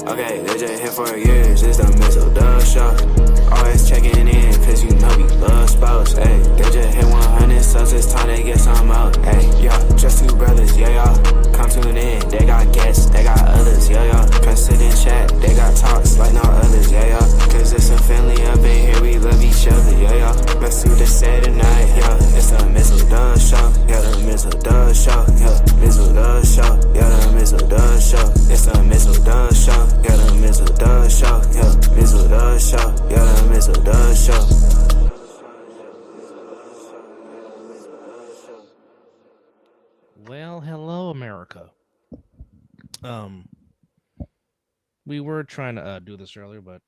Okay, they just here for years, it's the Mizzle show. Always checking in, cause you know we love sports. Hey, they just hit 100 subs, it's time to get some out. Hey, yeah, just two brothers, yeah, yeah. Come tune in, they got guests, they got others, yeah, yeah. Press it in chat, they got talks like no others, yeah, yeah. Cause it's a family up in here, we love each other, yeah, yeah. Let's do this Saturday night, yeah. It's the Mizzle show, yeah, the Mizzle show, yeah. Mizzle show, yeah, the Mizzle show. It's the Mizzle show. Yeah, the Mizzle show. Yeah, Mizzle show. Yeah, the Mizzle show. Well, hello, America. We were trying to do this earlier, but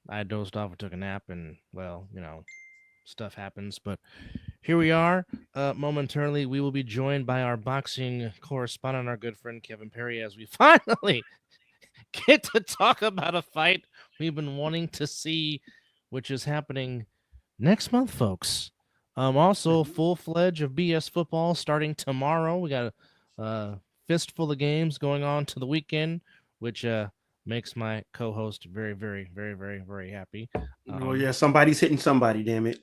I dozed off and took a nap, and well, stuff happens. But here we are. Momentarily, we will be joined by our boxing correspondent, our good friend Kevin Perry, as we finally get to talk about a fight we've been wanting to see, which is happening next month, folks. Also, full-fledged of BS football starting tomorrow. We got a fistful of games going on to the weekend, which makes my co-host very, very, very, very, very happy. Well, yeah, somebody's hitting somebody, damn it.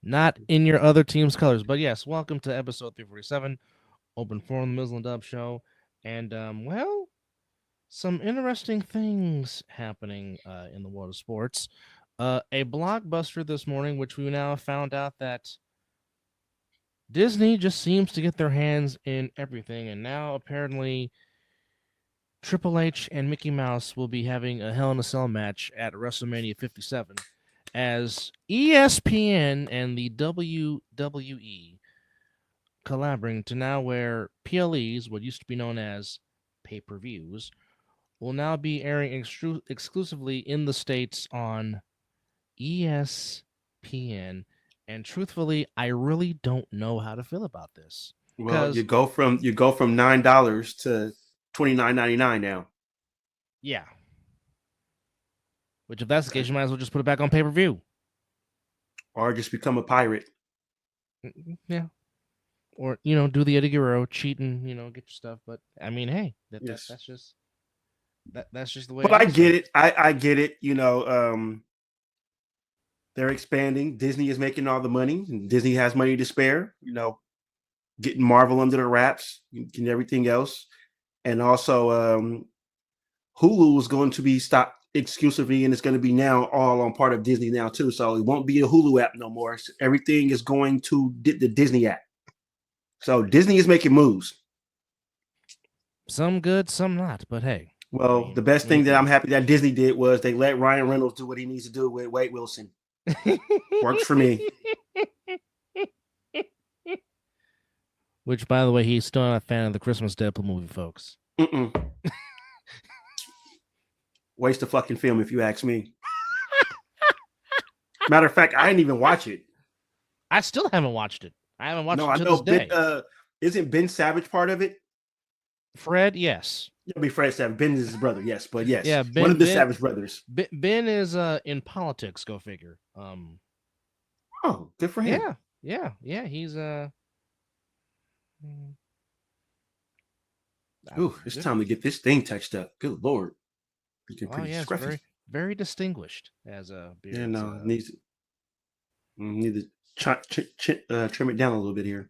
Not in your other team's colors, but yes, welcome to episode 347, Open Forum, the Mizzle and Dub Show. And, well, some interesting things happening in the world of sports. A blockbuster this morning, which we now found out that Disney just seems to get their hands in everything, and now apparently Triple H and Mickey Mouse will be having a Hell in a Cell match at WrestleMania 57, as ESPN and the WWE collaborating to now where PLEs, what used to be known as pay-per-views, will now be airing exclusively in the States on ESPN. And truthfully, I really don't know how to feel about this. Well, you go from $9 to $29.99 now. Yeah. Which, if that's the case, you might as well just put it back on pay-per-view. Or just become a pirate. Yeah. Or, do the Eddie Guerrero, cheat and, get your stuff. But, I mean, hey, that's just the way But I get it. I get it. They're expanding. Disney is making all the money. And Disney has money to spare. Getting Marvel under the wraps and everything else. And also, Hulu is going to be stopped exclusively, and it's going to be now all on part of Disney now too. So it won't be a Hulu app no more. Everything is going to the Disney app. So Disney is making moves. Some good, some not. But hey. Well, the best thing that I'm happy that Disney did was they let Ryan Reynolds do what he needs to do with Wade Wilson. Works for me. Which, by the way, he's still not a fan of the Christmas Deadpool movie, folks. Waste of fucking film, if you ask me. Matter of fact, I didn't even watch it. I still haven't watched it. I haven't watched it to this day. Isn't Ben Savage part of it? Fred, yes. It'll be Fred Savage. Ben is his brother, yes. But yes, yeah, one of the Savage brothers. Ben is in politics, go figure. Oh, good for him. Yeah. He's Ooh, it's time to get this thing touched up. Good Lord. Oh, yeah, it's very, very distinguished as a beard. Yeah, no, need to trim it down a little bit here.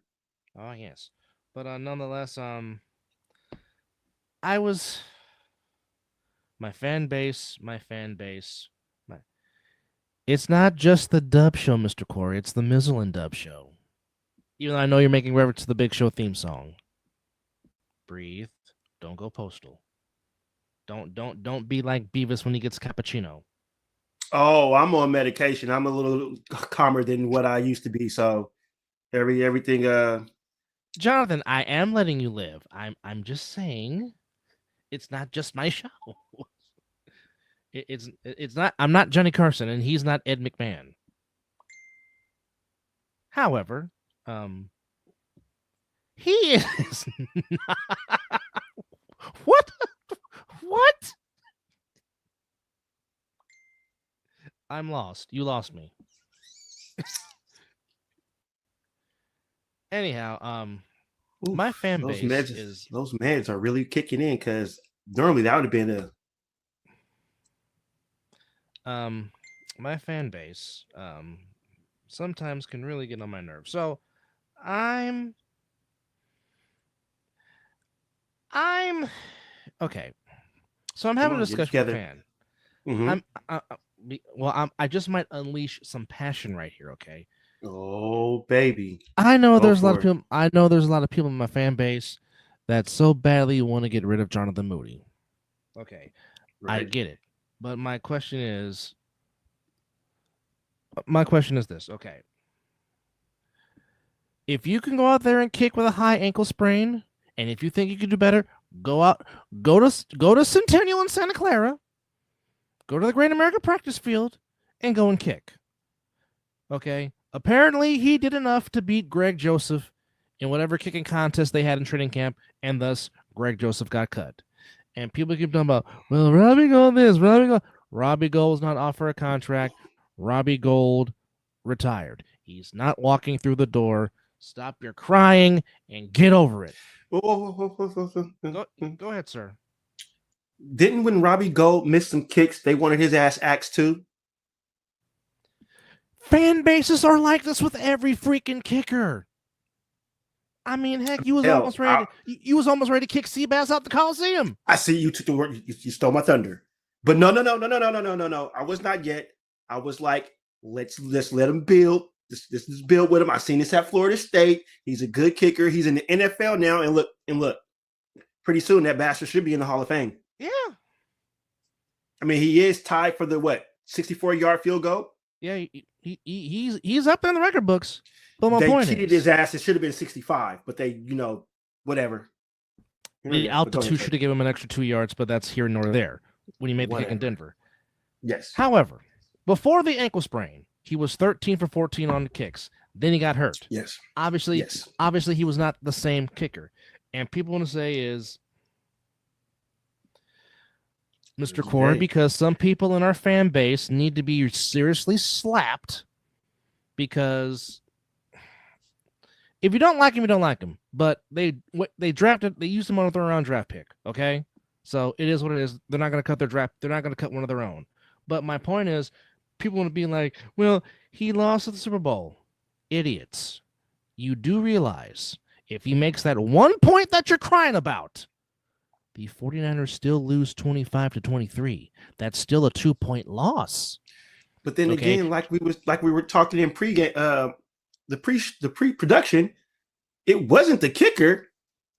Oh, yes. But nonetheless, my fan base, it's not just the Dub Show, Mr. Corey, it's the Mizzle and Dub Show. Even though I know you're making reference to the Big Show theme song. Breathe. Don't go postal. Don't be like Beavis when he gets cappuccino. Oh, I'm on medication. I'm a little calmer than what I used to be. So everything. Jonathan, I am letting you live. I'm just saying, it's not just my show. It's not. I'm not Johnny Carson, and he's not Ed McMahon. However, he is. What? What? I'm lost. You lost me. Anyhow, my fan base those meds are really kicking in because normally that would have been my fan base sometimes can really get on my nerves. So I'm I'm okay. So I'm Come having a on, get it discussion with a together. fan. Mm-hmm. I just might unleash some passion right here. Okay. Oh, baby. I know Go there's a lot for of it. people. I know there's a lot of people in my fan base that so badly want to get rid of Jonathan Moody. Okay, I Right. get it, but my question is this. Okay, if you can go out there and kick with a high ankle sprain, and if you think you can do better, go out, go to Centennial in Santa Clara, go to the Great American Practice Field, and go and kick. Okay. Apparently, he did enough to beat Greg Joseph in whatever kicking contest they had in training camp, and thus Greg Joseph got cut. And people keep talking about, well, Robbie Gold this, Robbie Gold. Robbie Gold was not offered a contract. Robbie Gold retired. He's not walking through the door. Stop your crying and get over it. Go ahead, sir. Didn't when Robbie Gold missed some kicks, they wanted his ass axed too? Fan bases are like this with every freaking kicker. I mean, heck, you was almost ready. You was almost ready to kick Seabass out the Coliseum. I see you took the word. You stole my thunder. But no. I was not yet. I was like, let's let him build. This is build with him. I seen this at Florida State. He's a good kicker. He's in the NFL now. And look. Pretty soon that bastard should be in the Hall of Fame. Yeah. I mean, he is tied for the 64-yard field goal. Yeah, he's up there in the record books. But my they point cheated his ass. It should have been 65, but they, whatever. The altitude should have given him an extra 2 yards, but that's here nor there when he made the kick in Denver. Yes. However, before the ankle sprain, he was 13 for 14 on the kicks. Then he got hurt. Yes. Obviously, he was not the same kicker. And people want to say is, Mr. Corey, because some people in our fan base need to be seriously slapped because if you don't like him, you don't like him. But they used him on a third-round draft pick, okay? So it is what it is. They're not going to cut their draft. They're not going to cut one of their own. But my point is, people want to be like, well, he lost at the Super Bowl. Idiots. You do realize if he makes that 1 point that you're crying about, the 49ers still lose 25-23. That's still a 2-point loss. But then again, like we were talking in pregame, the pre-production, it wasn't the kicker.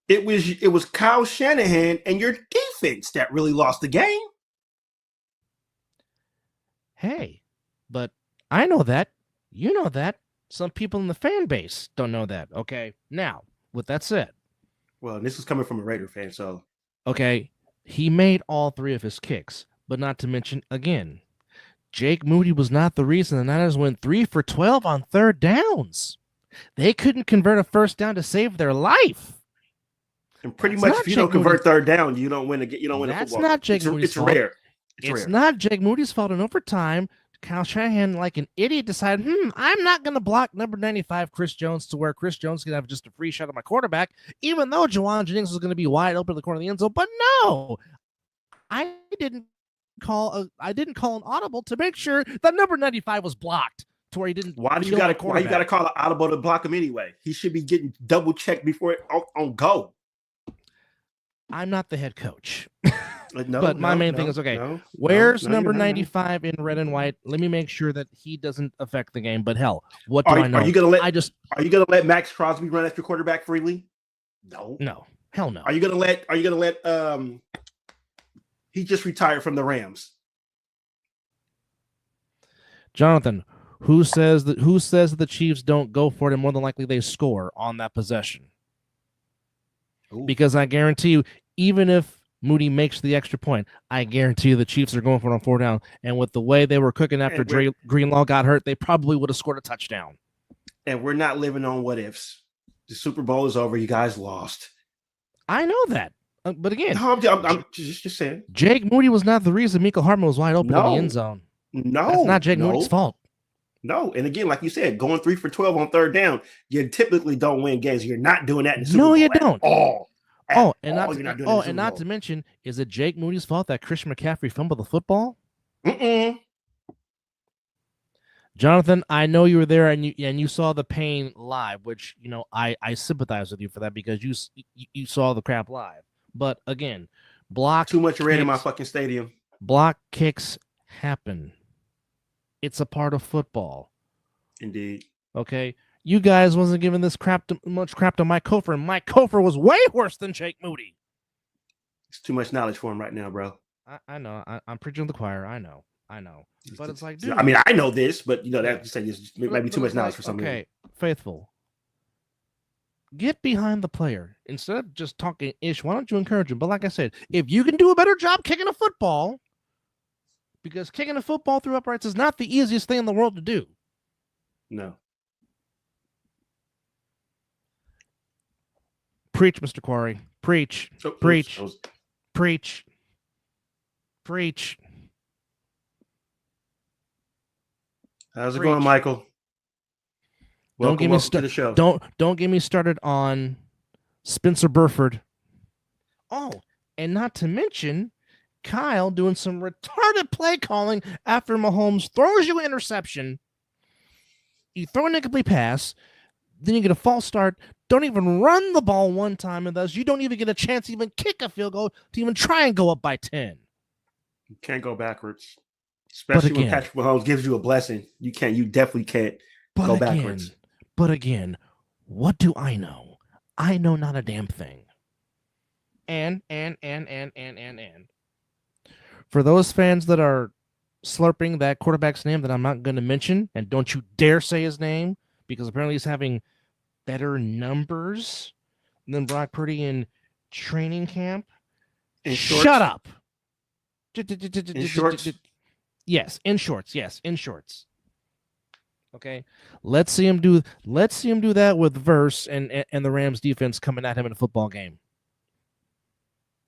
It was Kyle Shanahan and your defense that really lost the game. Hey, but I know that. You know that. Some people in the fan base don't know that. Okay. Now, with that said. Well, this is coming from a Raider fan, so. Okay. He made all 3 of his kicks, but not to mention, again, Jake Moody was not the reason the Niners went 3 for 12 on third downs. They couldn't convert a first down to save their life. And pretty much, if you don't convert third down, you don't win a football. That's not Jake Moody's fault. Rare. It's not Jake Moody's fault. In overtime, Kyle Shanahan, like an idiot, decided, I'm not going to block number 95, Chris Jones, to where Chris Jones can have just a free shot at my quarterback, even though Juwan Jennings was going to be wide open in the corner of the end zone. But no, I didn't call an audible to make sure that number 95 was blocked to where he didn't. Why you got to call an audible to block him anyway? He should be getting double checked before on go. I'm not the head coach. But my main thing is, where's number 95 in red and white? Let me make sure that he doesn't affect the game. But hell, what do I know? Are you gonna let Max Crosby run after quarterback freely? No, hell no. Are you gonna let he just retired from the Rams? Jonathan, who says that the Chiefs don't go for it and more than likely they score on that possession? Ooh. Because I guarantee you, even if Moody makes the extra point, I guarantee you the Chiefs are going for it on 4 down. And with the way they were cooking after Greenlaw got hurt, they probably would have scored a touchdown. And we're not living on what ifs. The Super Bowl is over. You guys lost. I know that. But again, I'm just saying. Jake Moody was not the reason Mecole Hardman was wide open in the end zone. No. That's not Jake Moody's fault. No. And again, like you said, going 3 for 12 on third down, you typically don't win games. You're not doing that in the Super Bowl. No, you don't. Not to mention, is it Jake Moody's fault that Christian McCaffrey fumbled the football? Mm-mm. Jonathan, I know you were there and you saw the pain live, which I sympathize with you for that because you saw the crap live. But again, Too much red in my fucking stadium. block kicks happen. It's a part of football. Indeed. Okay, you guys wasn't giving this much crap to Mike Cofer, and Mike Cofer was way worse than Jake Moody. It's too much knowledge for him right now, bro. I know. I'm preaching to the choir. I know. But it's like, dude. I mean, I know this, but that just might be too much knowledge for some reason. Okay, faithful. Get behind the player instead of just talking ish. Why don't you encourage him? But like I said, if you can do a better job kicking a football, because kicking a football through uprights is not the easiest thing in the world to do. No. Preach, Mr. Quarry. Preach. Preach. Preach. Preach. How's it going, Michael? Welcome to the show. Don't get me started on Spencer Burford. Oh, and not to mention Kyle doing some retarded play calling after Mahomes throws you an interception. You throw an incomplete pass, then you get a false start. Don't even run the ball one time, and thus you don't even get a chance to even kick a field goal to even try and go up by 10. You can't go backwards. Especially when Patrick Mahomes gives you a blessing. You definitely can't go backwards. But again, what do I know? I know not a damn thing. And. For those fans that are slurping that quarterback's name that I'm not going to mention, and don't you dare say his name, because apparently he's having better numbers than Brock Purdy in training camp. Shut up. In shorts? Yes, in shorts. Yes, in shorts. Okay, let's see him do that with Verse and the Rams defense coming at him in a football game.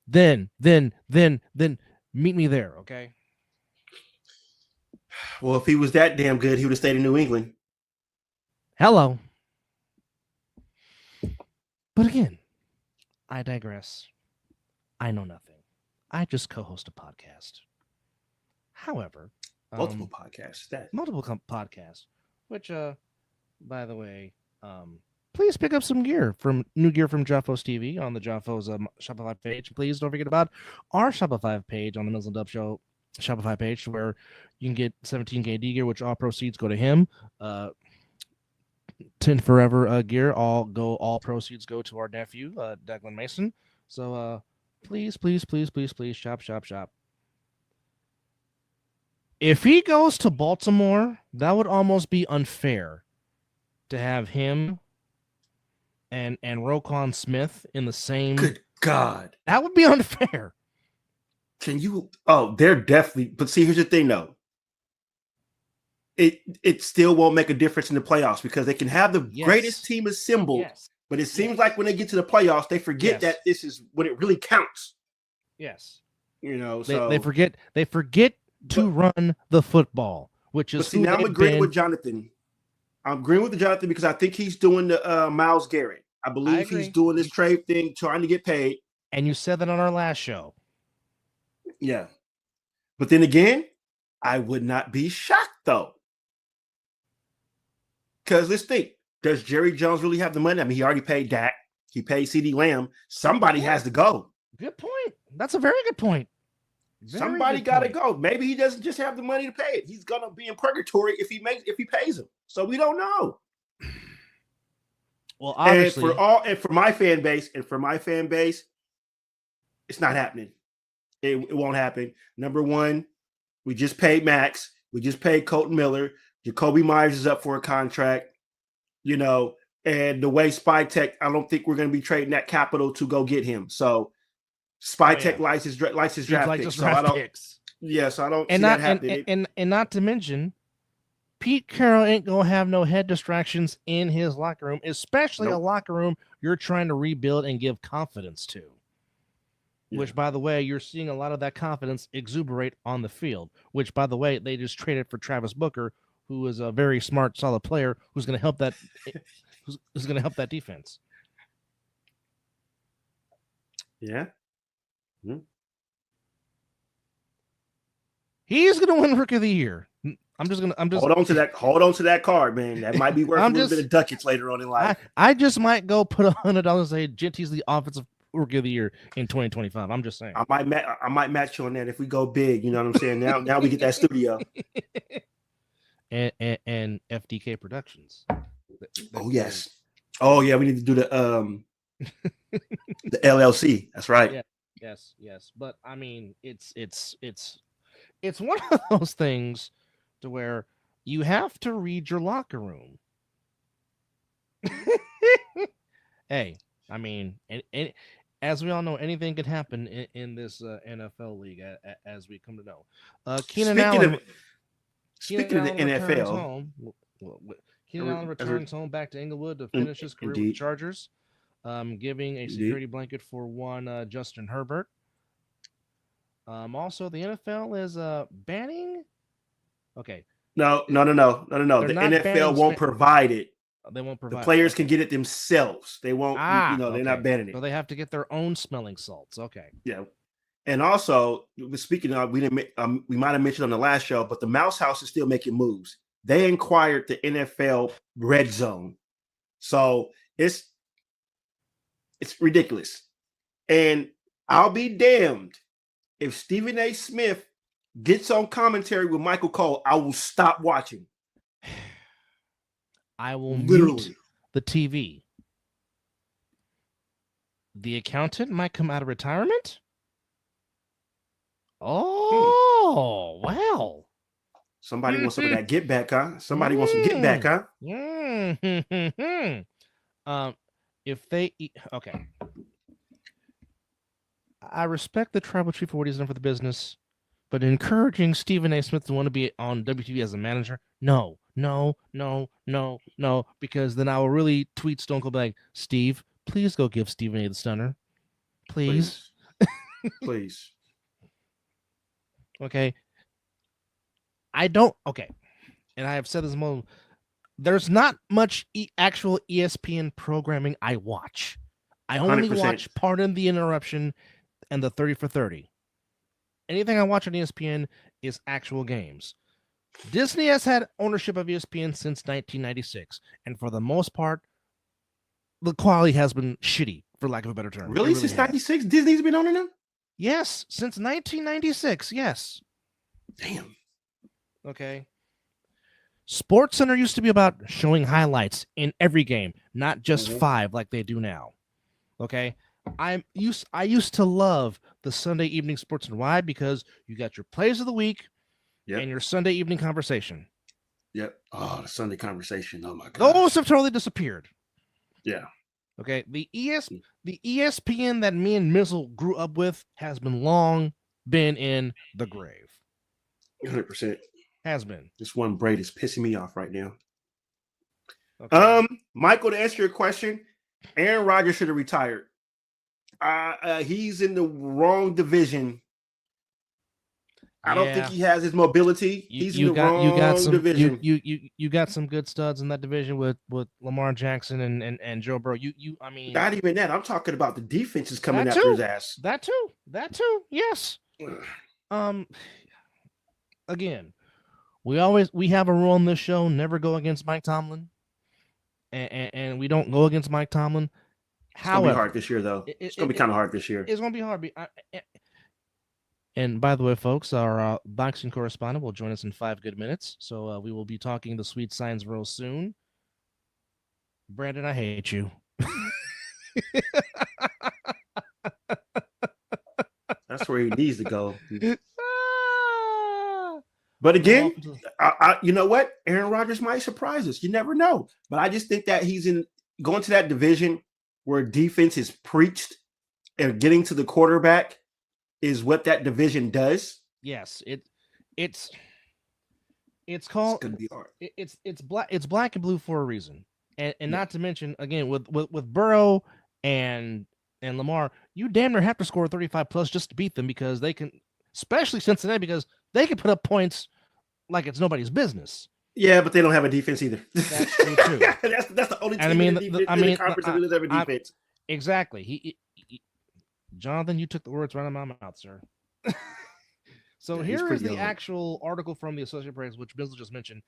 Then meet me there, okay? Well, if he was that damn good, he would have stayed in New England. Hello. But again, I digress. I know nothing. I just co-host a podcast. However, multiple podcasts. Podcasts. Which, by the way, please pick up some new gear from Jaffos TV on the Jaffos Shopify page. Please don't forget about our Shopify page on the Mizzle Dub Show Shopify page, where you can get 17KD gear, which all proceeds go to him. 10 Forever gear, all proceeds go to our nephew, Declan Mason. So, please, shop. If he goes to Baltimore, that would almost be unfair to have him and Roquan Smith in the same. Good God. That would be unfair. Can you? Oh, they're definitely. But see, here's the thing, though. It still won't make a difference in the playoffs because they can have the greatest team assembled. Yes. But it seems like when they get to the playoffs, they forget that this is when it really counts. Yes. So they forget to run the football, which is. But see, now I'm agreeing with Jonathan. I'm agreeing with Jonathan because I think he's doing the Myles Garrett. I believe he's doing this trade thing, trying to get paid. And you said that on our last show. Yeah. But then again, I would not be shocked, though. Because let's think, does Jerry Jones really have the money? I mean, he already paid Dak. He paid CeeDee Lamb. Somebody has to go. Good point. That's a very good point. Somebody got to go. Maybe he doesn't just have the money to pay it. He's gonna be in purgatory if he pays him. So we don't know. Well, obviously, and for my fan base, it's not happening. It won't happen. Number one, we just paid Max. We just paid Colton Miller. Jacoby Myers is up for a contract. And the way Spy Tech, I don't think we're going to be trading that capital to go get him. So Spy Tech likes his draft picks. So I don't see that happening. And not to mention, Pete Carroll ain't going to have no head distractions in his locker room, especially a locker room you're trying to rebuild and give confidence to. Yeah. Which, by the way, you're seeing a lot of that confidence exuberate on the field, which, by the way, they just traded for Travis Booker, who is a very smart, solid player who's going to help that who's going to help that defense. Yeah. Mm-hmm. He's going to win Rookie of the Year. I'm just hold on to that card, man. That might be worth a little bit of ducats later on in life. I just might go put $100 and say Genty's the offensive rookie of the year in 2025. I'm just saying. I might match you on that if we go big. You know what I'm saying? Now we get that studio. and FDK Productions. Oh yes. Oh yeah, we need to do the the LLC. That's right. Yeah. Yes. But I mean, it's one of those things to where you have to read your locker room. Hey, I mean, and as we all know, anything could happen in this NFL league, as we come to know. Keenan Allen. Speaking of the NFL, Keenan Allen returns home back to Inglewood to finish his career with the Chargers, giving a security blanket for one Justin Herbert. Also, the NFL is banning. Okay. No. The NFL won't provide it. They won't provide. The players can get it themselves. They won't. They're not banning it. So they have to get their own smelling salts. Okay. Yeah. And also, speaking of, we might have mentioned on the last show, but the Mouse House is still making moves. They inquired the NFL Red Zone, so it's ridiculous. And I'll be damned if Stephen A. Smith gets on commentary with Michael Cole. I will stop watching. I will mute the TV. The accountant might come out of retirement. Oh, well. Somebody wants some of that get back, huh? Somebody wants some get back, huh? If they okay. I respect the tribal chief for what he's done for the business, but encouraging Stephen A. Smith to want to be on WTV as a manager, no, because then I will really tweet Stone Cold like, Steve, please go give Stephen A. the stunner. Please. Please. Okay. Okay. And I have said this moment. There's not much actual ESPN programming I watch. I only 100%. watch Pardon the Interruption and the 30 for 30. Anything I watch on ESPN is actual games. Disney has had ownership of ESPN since 1996. And for the most part, the quality has been shitty, for lack of a better term. Really? Since 96? Disney's been owning them? Yes, since 1996. Yes. Damn. Okay. Sports Center used to be about showing highlights in every game, not just 5 like they do now. Okay. I used to love the Sunday evening Sports Center. Why? Because you got your plays of the week and your Sunday evening conversation. Yep. Oh, the Sunday conversation. Oh my God. Those have totally disappeared. Yeah. Okay. The ESPN that me and Mizzle grew up with has long been in the grave. 100%. Has been. This one braid is pissing me off right now. Okay. Michael, to answer your question, Aaron Rodgers should have retired. He's in the wrong division. I don't think he has his mobility. He's in the wrong division. You got some good studs in that division with Lamar Jackson and Joe Burrow. I mean, not even that. I'm talking about the defenses coming after his ass. That too. Yes. Again, we have a rule on this show: never go against Mike Tomlin, and we don't go against Mike Tomlin. It's gonna be hard this year, though. It's gonna be kind of hard this year. It's gonna be hard. And by the way, folks, our boxing correspondent will join us in 5 good minutes. So we will be talking the sweet signs real soon. Brandon, I hate you. That's where he needs to go. But again, you know what? Aaron Rodgers might surprise us. You never know. But I just think that he's going to that division where defense is preached and getting to the quarterback is what that division does. Yes, it's called. It's gonna be hard. It's black and blue for a reason, and not to mention again with Burrow and Lamar, you damn near have to score 35 plus just to beat them because they can, especially Cincinnati, because they can put up points like it's nobody's business. Yeah, but they don't have a defense either. That's true too. that's the only team in the conference that doesn't have a defense. Exactly. Jonathan, you took the words right out of my mouth, sir. So Yeah, he's here is pretty the young. actual article from the Associated Press, which Mizzle just mentioned.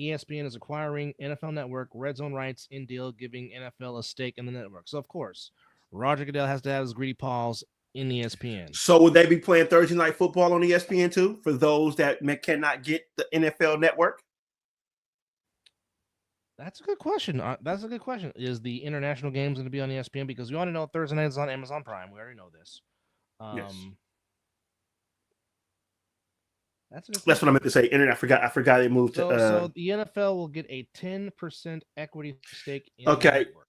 ESPN is acquiring NFL Network red zone rights in deal, giving NFL a stake in the network. So of course, Roger Goodell has to have his greedy paws in ESPN. So would they be playing Thursday night football on ESPN too for those that cannot get the NFL Network? That's a good question. That's a good question. Is the international games going to be on ESPN? Because we already know Thursday night is on Amazon Prime. We already know this. Yes. That's a good That's what I question. meant to say. Internet. I forgot it moved to. So the NFL will get a 10% equity stake in the Okay. network.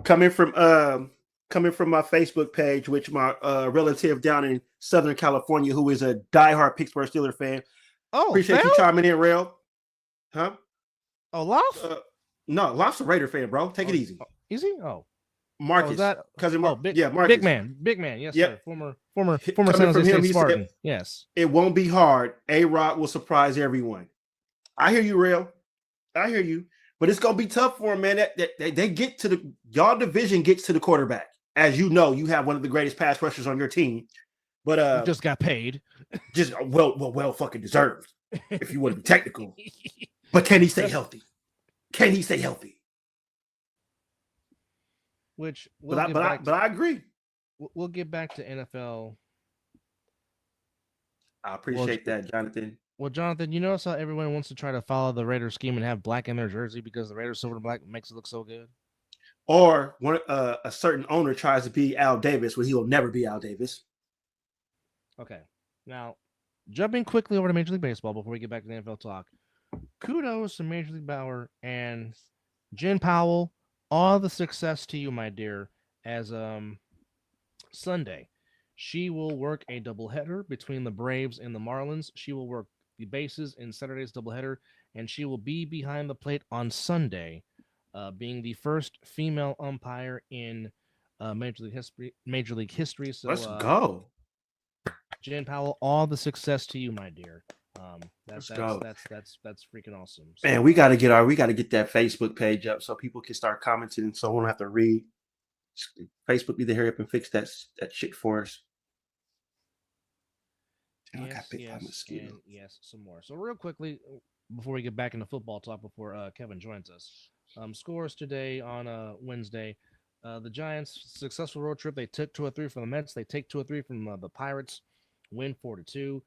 Coming from my Facebook page, which my relative down in Southern California, who is a diehard Pittsburgh Steelers fan. Oh, Appreciate you Phil? chiming in, Rail. Huh? Oh, Loft? No, Loft's a Raider fan, bro. Take it easy. Easy? Oh. Marcus. Oh, is that cousin big, yeah, Marcus. Big man. Yes, Yep. sir. Former Coming San Jose from him, State he Spartan. said, Yes. it won't be hard. A-Rock will surprise everyone. I hear you, Rail. I hear you. But it's gonna be tough for him, man. That they get to the y'all division gets to the quarterback. As you know, you have one of the greatest pass rushers on your team. But just got paid. Just well fucking deserved, if you want to be technical. But can he stay healthy? Can he stay healthy? Which but I agree. We'll get back to NFL. I appreciate that, Jonathan. Well, Jonathan, you notice how everyone wants to try to follow the Raiders scheme and have black in their jersey because the Raiders silver and black makes it look so good? Or a certain owner tries to be Al Davis when he will never be Al Davis. Okay. Now, jumping quickly over to Major League Baseball before we get back to the NFL talk. Kudos to Major League Bauer and Jen Powell. All the success to you, my dear, as Sunday. She will work a doubleheader between the Braves and the Marlins. She will work the bases in Saturday's doubleheader, and she will be behind the plate on Sunday, being the first female umpire in Major League history. So let's go, Jen Powell. All the success to you, my dear. That's freaking awesome. So, man, we got to get that Facebook page up so people can start commenting, so we don't have to read. Facebook need to hurry up and fix that shit for us. Yes, some more. So real quickly, before we get back into football talk, before Kevin joins us, scores today on Wednesday. The Giants successful road trip. They took 2-3 from the Mets. They take 2-3 from the Pirates. Win 4-2.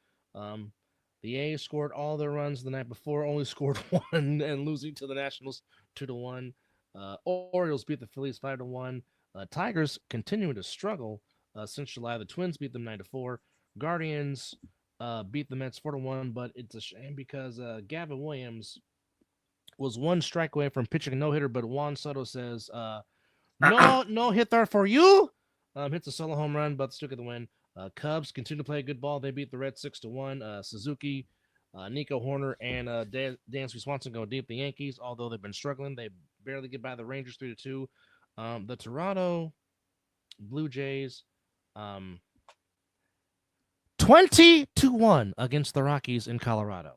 The A's scored all their runs the night before, only scored one and losing to the Nationals 2-1. Orioles beat the Phillies 5-1. Tigers continuing to struggle since July. The Twins beat them 9-4. Guardians beat the Mets 4-1, but it's a shame because Gavin Williams was one strike away from pitching a no-hitter, but Juan Soto says, no hit there for you. Hits a solo home run, but still get the win. Cubs continue to play good ball. They beat the Reds 6-1. Suzuki, Nico Horner, and Dansby Swanson go deep. The Yankees, although they've been struggling, they barely get by the Rangers 3-2. The Toronto Blue Jays 20-1 against the Rockies in Colorado.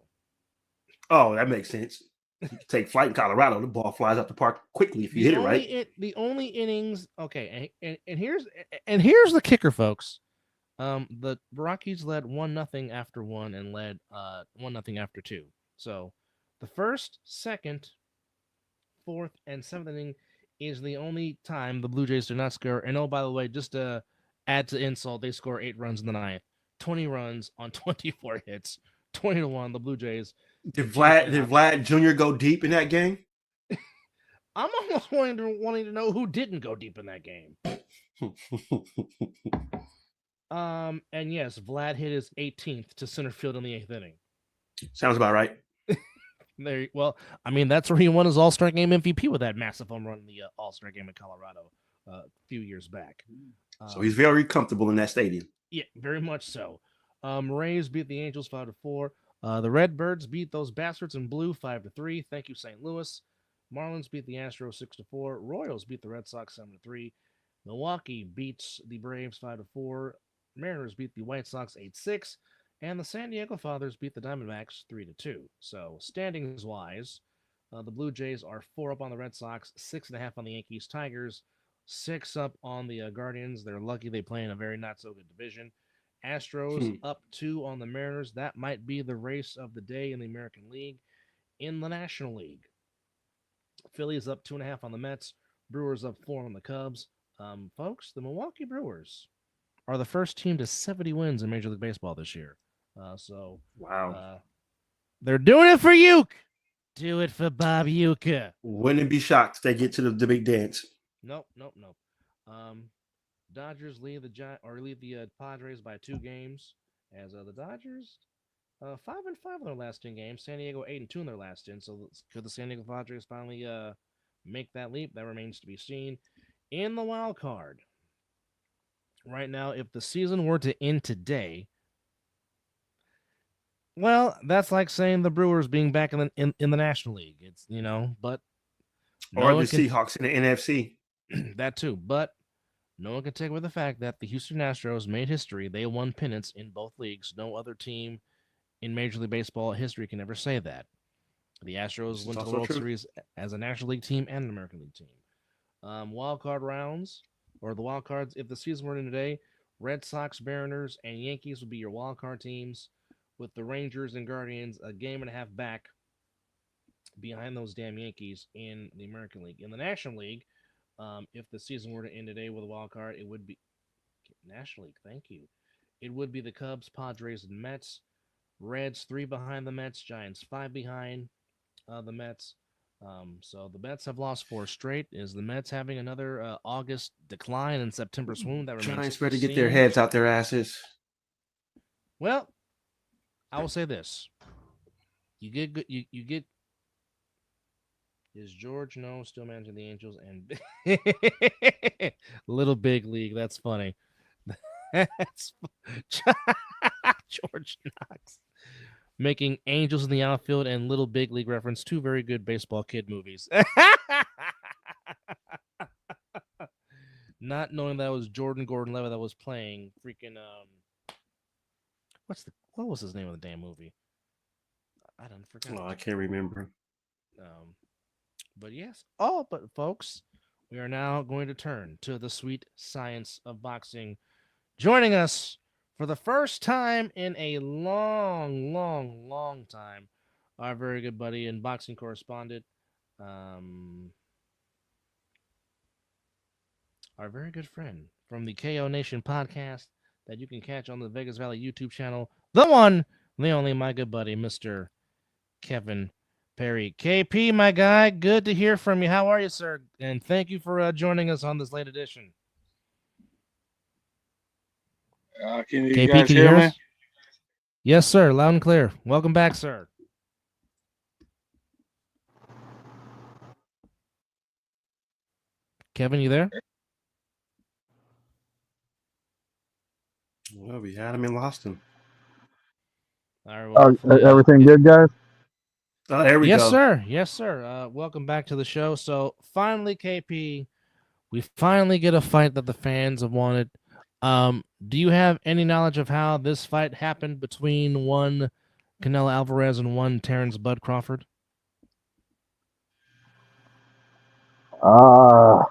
Oh, that makes sense. You can take flight in Colorado, the ball flies out the park quickly if you hit it right. The only innings, okay, and here's the kicker, folks. The Rockies led 1-0 after 1 and led 1-0 after 2. So the first, second, fourth, and seventh inning is the only time the Blue Jays do not score. And oh, by the way, just to add to insult, they score 8 runs in the ninth, 20 runs on 24 hits, 20-1. The Blue Jays. Did Vlad Jr. go deep in that game? I'm almost wanting to know who didn't go deep in that game. And yes, Vlad hit his 18th to center field in the 8th inning. Sounds about right. Well, I mean, that's where he won his All-Star Game MVP with that massive home run in the All-Star Game in Colorado a few years back. So he's very comfortable in that stadium. Yeah, very much so. Rays beat the Angels 5-4. The Redbirds beat those bastards in blue 5-3. Thank you, St. Louis. Marlins beat the Astros 6-4. Royals beat the Red Sox 7-3. Milwaukee beats the Braves 5-4. Mariners beat the White Sox 8-6. And the San Diego Fathers beat the Diamondbacks 3-2. So standings-wise, the Blue Jays are 4 up on the Red Sox, 6.5 on the Yankees. Tigers 6 up on the Guardians. They're lucky they play in a very not-so-good division. Astros up 2 on the Mariners. That might be the race of the day in the American League. In the National League, Phillies up 2.5 on the Mets. Brewers up 4 on the Cubs. Folks, the Milwaukee Brewers are the first team to 70 wins in Major League Baseball this year. Wow. They're doing it for Uke. Do it for Bob Uke. Wouldn't be shocked if they get to the big dance. Nope. Dodgers lead the Padres by 2 games. As the Dodgers 5-5 in their last 10 games. San Diego 8-2 in their last 10. So could the San Diego Padres finally make that leap? That remains to be seen. In the wild card, right now, if the season were to end today, well, that's like saying the Brewers being back in the National League. It's but or the Seahawks in the NFC. That too, but no one can take away the fact that the Houston Astros made history. They won pennants in both leagues. No other team in Major League Baseball history can ever say that. The Astros went to the World Series as a National League team and an American League team. Wild card rounds, or the wild cards, if the season were in today, Red Sox, Mariners, and Yankees would be your wild card teams, with the Rangers and Guardians a game and a half back behind those damn Yankees in the American League. In the National League, if the season were to end today with a wild card, it would be National League. Thank you. It would be the Cubs, Padres, and Mets. Reds 3 behind the Mets. Giants 5 behind the Mets. So the Mets have lost 4 straight. Is the Mets having another August decline and September swoon? That remains. Giants better get their heads out their asses. Well, I will say this: you get good. You get. Is George still managing the Angels and Little Big League? That's funny. That's George Knox making Angels in the Outfield and Little Big League reference, 2 very good baseball kid movies. Not knowing that was Jordan Gordon-Levitt that was playing freaking what was his name of the damn movie? I don't forget. Oh, I can't remember. But yes. But folks, we are now going to turn to the sweet science of boxing. Joining us for the first time in a long time, our very good buddy and boxing correspondent, our very good friend from the KO Nation podcast that you can catch on the Vegas Valley YouTube channel, the one, the only, my good buddy, Mr. Kevin Perry. KP, my guy, good to hear from you. How are you, sir? And thank you for joining us on this late edition. Can you guys hear me? Yes, sir. Loud and clear. Welcome back, sir. Kevin, you there? Well, we had him and lost him. All right, well, everything good, guys? Oh, there we go. Yes, sir. Welcome back to the show. So finally, KP, we finally get a fight that the fans have wanted. Do you have any knowledge of how this fight happened between one Canelo Alvarez and one Terrence Bud Crawford?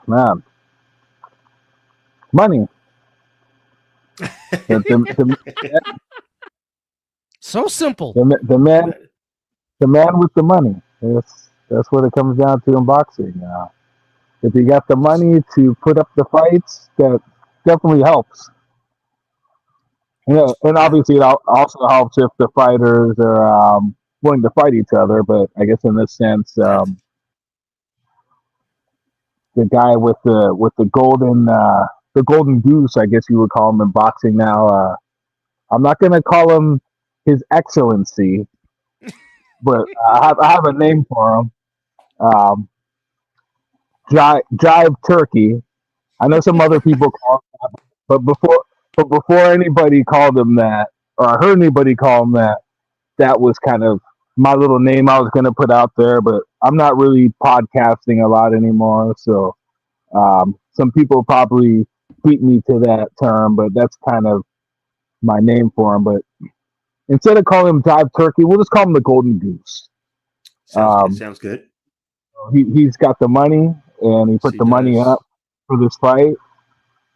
Man. Money. So simple. The man with the money. That's what it comes down to in boxing. If you got the money to put up the fights, that definitely helps. Yeah, and obviously it also helps if the fighters are willing to fight each other. But I guess in this sense, the guy with the golden goose, I guess you would call him in boxing now. I'm not going to call him His Excellency, but I have a name for him. Jive Turkey. I know some other people call him that, but before anybody called him that, or I heard anybody call him that, that was kind of my little name I was going to put out there. But I'm not really podcasting a lot anymore, so some people probably beat me to that term, but that's kind of my name for him. But instead of calling him Jive Turkey, we'll just call him the Golden Goose. Sounds good. He's got the money, and he put the money up for this fight,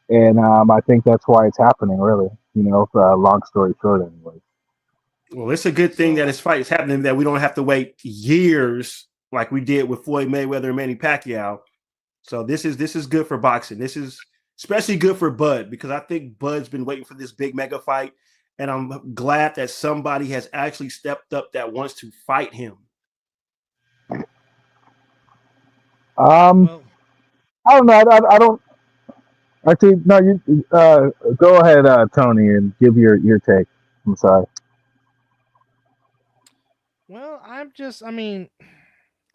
and I think that's why it's happening. Really, long story short, anyway. Well, it's a good thing that this fight is happening, that we don't have to wait years like we did with Floyd Mayweather and Manny Pacquiao. So this is good for boxing. This is especially good for Bud, because I think Bud's been waiting for this big mega fight, and I'm glad that somebody has actually stepped up that wants to fight him. Well, I don't know. I don't actually. No, you go ahead, Tony, and give your take. I'm sorry. well, I mean,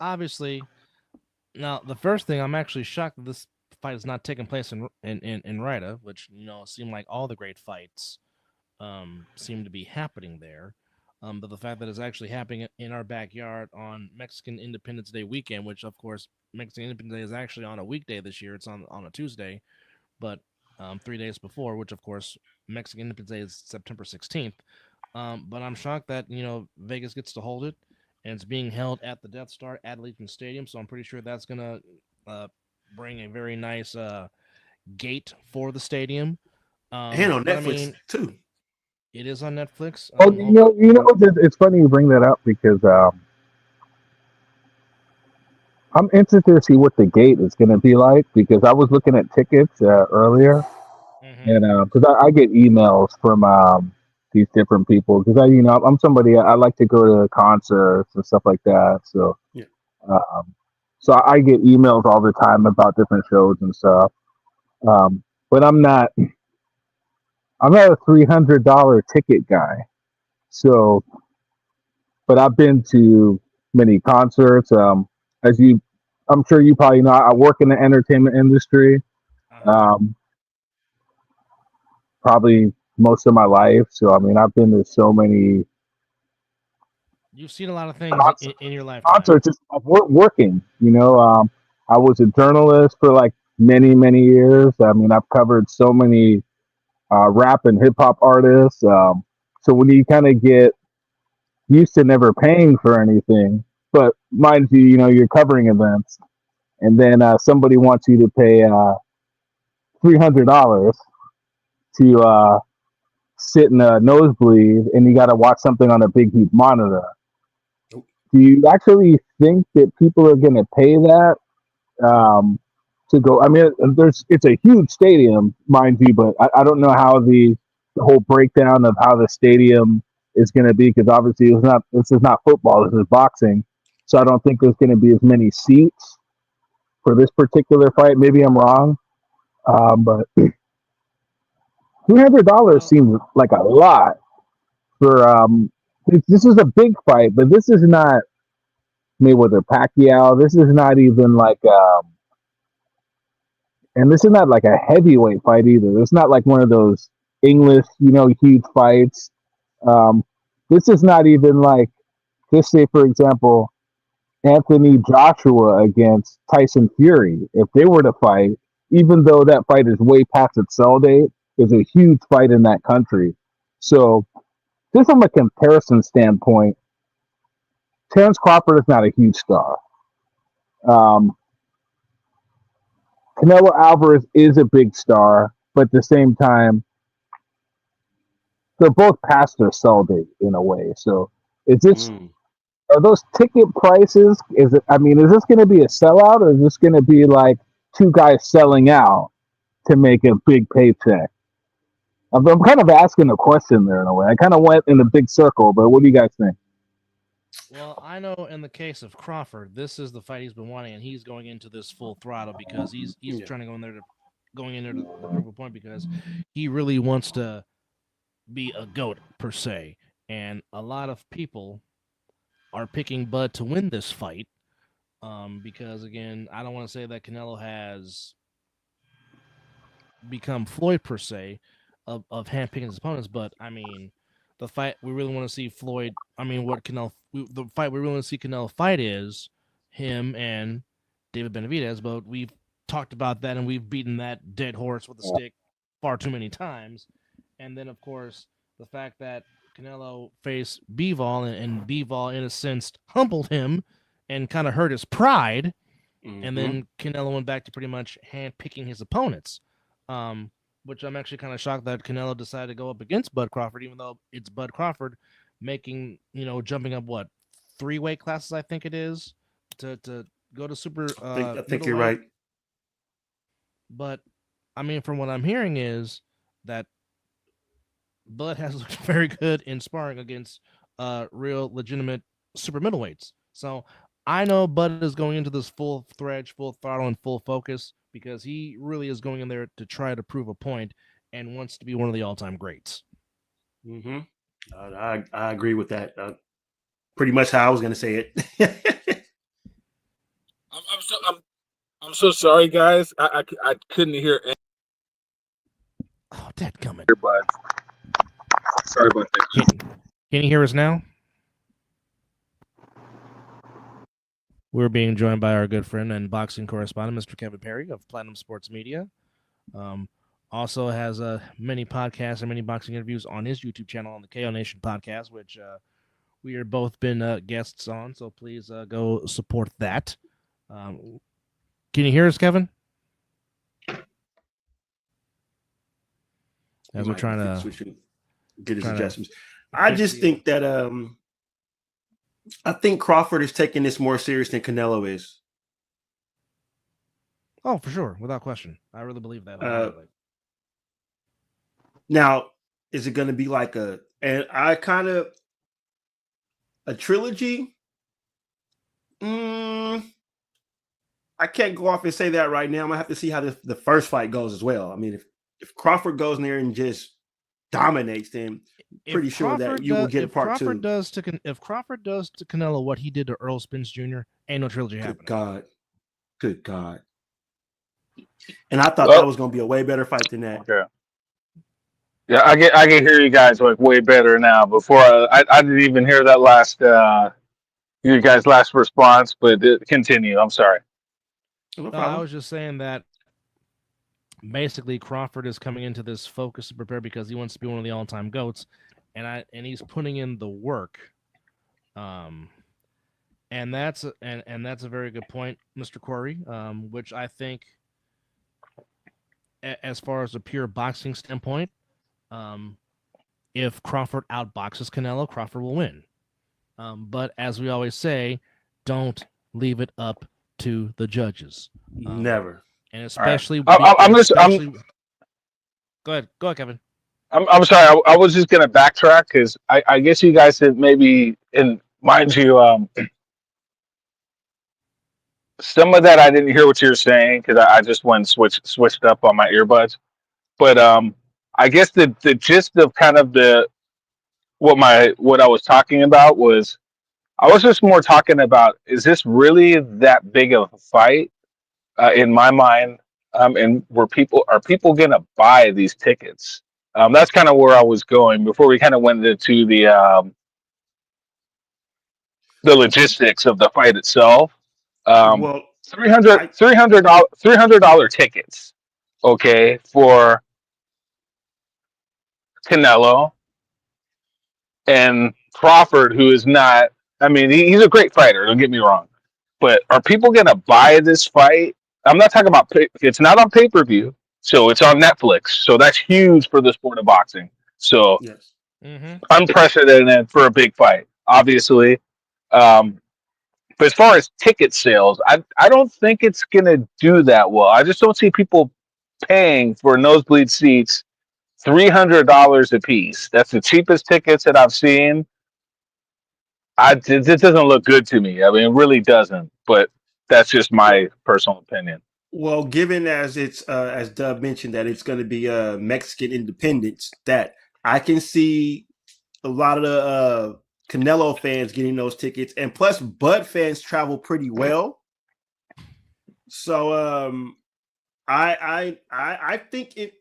obviously, now the first thing, I'm actually shocked that this fight is not taking place in Rida, which seemed like all the great fights seem to be happening there. But the fact that it's actually happening in our backyard on Mexican Independence Day weekend, which of course Mexican Independence Day is actually on a weekday this year. It's on a Tuesday, but 3 days before, which of course Mexican Independence Day is September 16th. But I'm shocked that Vegas gets to hold it, and it's being held at the Death Star at Allegiant Stadium. So I'm pretty sure that's gonna bring a very nice gate for the stadium. And on But I Netflix mean, too. it is on Netflix. Oh, it's funny you bring that up because I'm interested to see what the gate is going to be like, because I was looking at tickets earlier, and because I get emails from these different people, because I'm somebody, I like to go to concerts and stuff like that. So Yeah. um, so I get emails all the time about different shows and stuff. But I'm not a $300 ticket guy. So, but I've been to many concerts. As I'm sure you probably know, I work in the entertainment industry. Um, Probably most of my life. So, I mean, I've been to so many You've seen a lot of things concerts. in your lifetime. Concerts just of working. I was a journalist for like many, many years. I mean, I've covered so many rap and hip hop artists. So when you kind of get used to never paying for anything, but mind you, you're covering events, and then somebody wants you to pay $300 to sit in a nosebleed, and you got to watch something on a big huge monitor. Do you actually think that people are going to pay that to go? I mean, it's a huge stadium, mind you, but I don't know how the whole breakdown of how the stadium is going to be, because obviously this is not football, this is boxing. So I don't think there's going to be as many seats for this particular fight. Maybe I'm wrong, but $300 Well, seems like a lot for this is a big fight, but this is not Mayweather Pacquiao. This is not even like and this is not like a heavyweight fight either. It's not like one of those English, huge fights. Um, this is not even like, just say for example, Anthony Joshua against Tyson Fury. If they were to fight, even though that fight is way past its sell date, is a huge fight in that country. So, just from a comparison standpoint, Terrence Crawford is not a huge star. Um, Canelo Alvarez is a big star, but at the same time, they're both past their sell date in a way. So, is this are those ticket prices? Is it? I mean, is this going to be a sellout, or is this going to be like two guys selling out to make a big paycheck? I'm kind of asking a question there in a way. I kind of went in a big circle, but what do you guys think? well, I know in the case of Crawford, this is the fight he's been wanting, and he's going into this full throttle because he's trying to going in there to prove a point, because he really wants to be a GOAT per se, and a lot of people are picking Bud to win this fight. Because again, I don't want to say that Canelo has become Floyd per se of handpicking his opponents, but I mean, the fight we really want to see Floyd. I mean, the fight we really want to see Canelo fight is him and David Benavidez. But we've talked about that, and we've beaten that dead horse with a stick far too many times. And then, of course, the fact that Canelo faced Bivol, and Bivol, in a sense, humbled him and kind of hurt his pride. And then Canelo went back to pretty much hand picking his opponents. which I'm actually kind of shocked that Canelo decided to go up against Bud Crawford, even though it's Bud Crawford making, jumping up what 3 weight classes I think it is to go to super I think you're middleweight. right. But I mean, from what I'm hearing is that Bud has looked very good in sparring against real legitimate super middleweights. So I know Bud is going into this full thread, full throttle, and full focus because he really is going in there to try to prove a point and wants to be one of the all-time greats. Mm-hmm. I agree with that. Pretty much how I was going to say it. I'm so sorry, guys. I couldn't hear. Oh, dadgummit. Sorry about that. Can you hear us now? We're being joined by our good friend and boxing correspondent, Mr. Kevin Perry of Platinum Sports Media. Also has many podcasts and many boxing interviews on his YouTube channel on the KO Nation podcast, which we are both been guests on. So please go support that. Can you hear us, Kevin? As we're trying to get his adjustments. I just think that I think Crawford is taking this more serious than Canelo is. Oh, for sure, without question. I really believe that. Now, is it going to be like a trilogy? I can't go off and say that right now. I'm gonna have to see how the first fight goes as well. I mean, if Crawford goes in there and just dominates, then pretty sure that you will get a part two. If Crawford does to Canelo what he did to Earl Spence Jr., ain't no trilogy happening. Good God. And I thought that was going to be a way better fight than that. Okay. Yeah, I can hear you guys like way better now. Before I didn't even hear that last you guys' last response, but continue. I'm sorry. No I was just saying that basically Crawford is coming into this focus to prepare because he wants to be one of the all-time GOATs, and he's putting in the work. And that's a very good point, Mr. Corey. Which I think, as far as a pure boxing standpoint, if Crawford outboxes Canelo, Crawford will win. But as we always say, don't leave it up to the judges. Never. And especially, Go ahead, Kevin. I'm sorry. I was just gonna backtrack because I guess you guys had maybe, and mind you, some of that I didn't hear what you were saying because I just went switched up on my earbuds. But I guess the gist of kind of what I was talking about was I was just more talking about, is this really that big of a fight in my mind? And are people going to buy these tickets? That's kind of where I was going before we kind of went into the logistics of the fight itself. Well, $300 tickets, okay, for Canelo and Crawford, who is not. I mean, he's a great fighter. Don't get me wrong, but are people going to buy this fight? I'm not talking about. It's not on pay-per-view, so it's on Netflix. So that's huge for the sport of boxing. So yes. Unprecedented for a big fight, obviously. But as far as ticket sales, I don't think it's going to do that well. I just don't see people paying for nosebleed seats $300 a piece. That's the cheapest tickets that I've seen. It doesn't look good to me. I mean, it really doesn't. But that's just my personal opinion. Well, given as it's as Dub mentioned that it's going to be Mexican independence, that I can see a lot of the Canelo fans getting those tickets, and plus Bud fans travel pretty well. So I think it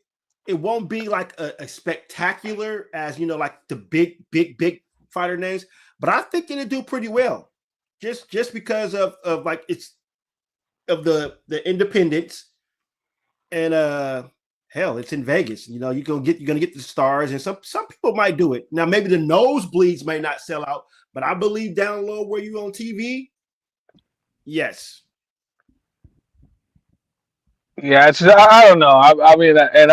won't be like a spectacular as like the big fighter names, but I think it'll do pretty well, just because of like it's of the independence, and hell, it's in Vegas. You're gonna get the stars, and some people might do it. Now maybe the nosebleeds may not sell out, but I believe down low where you on TV, yes. Yeah, I don't know. I mean, and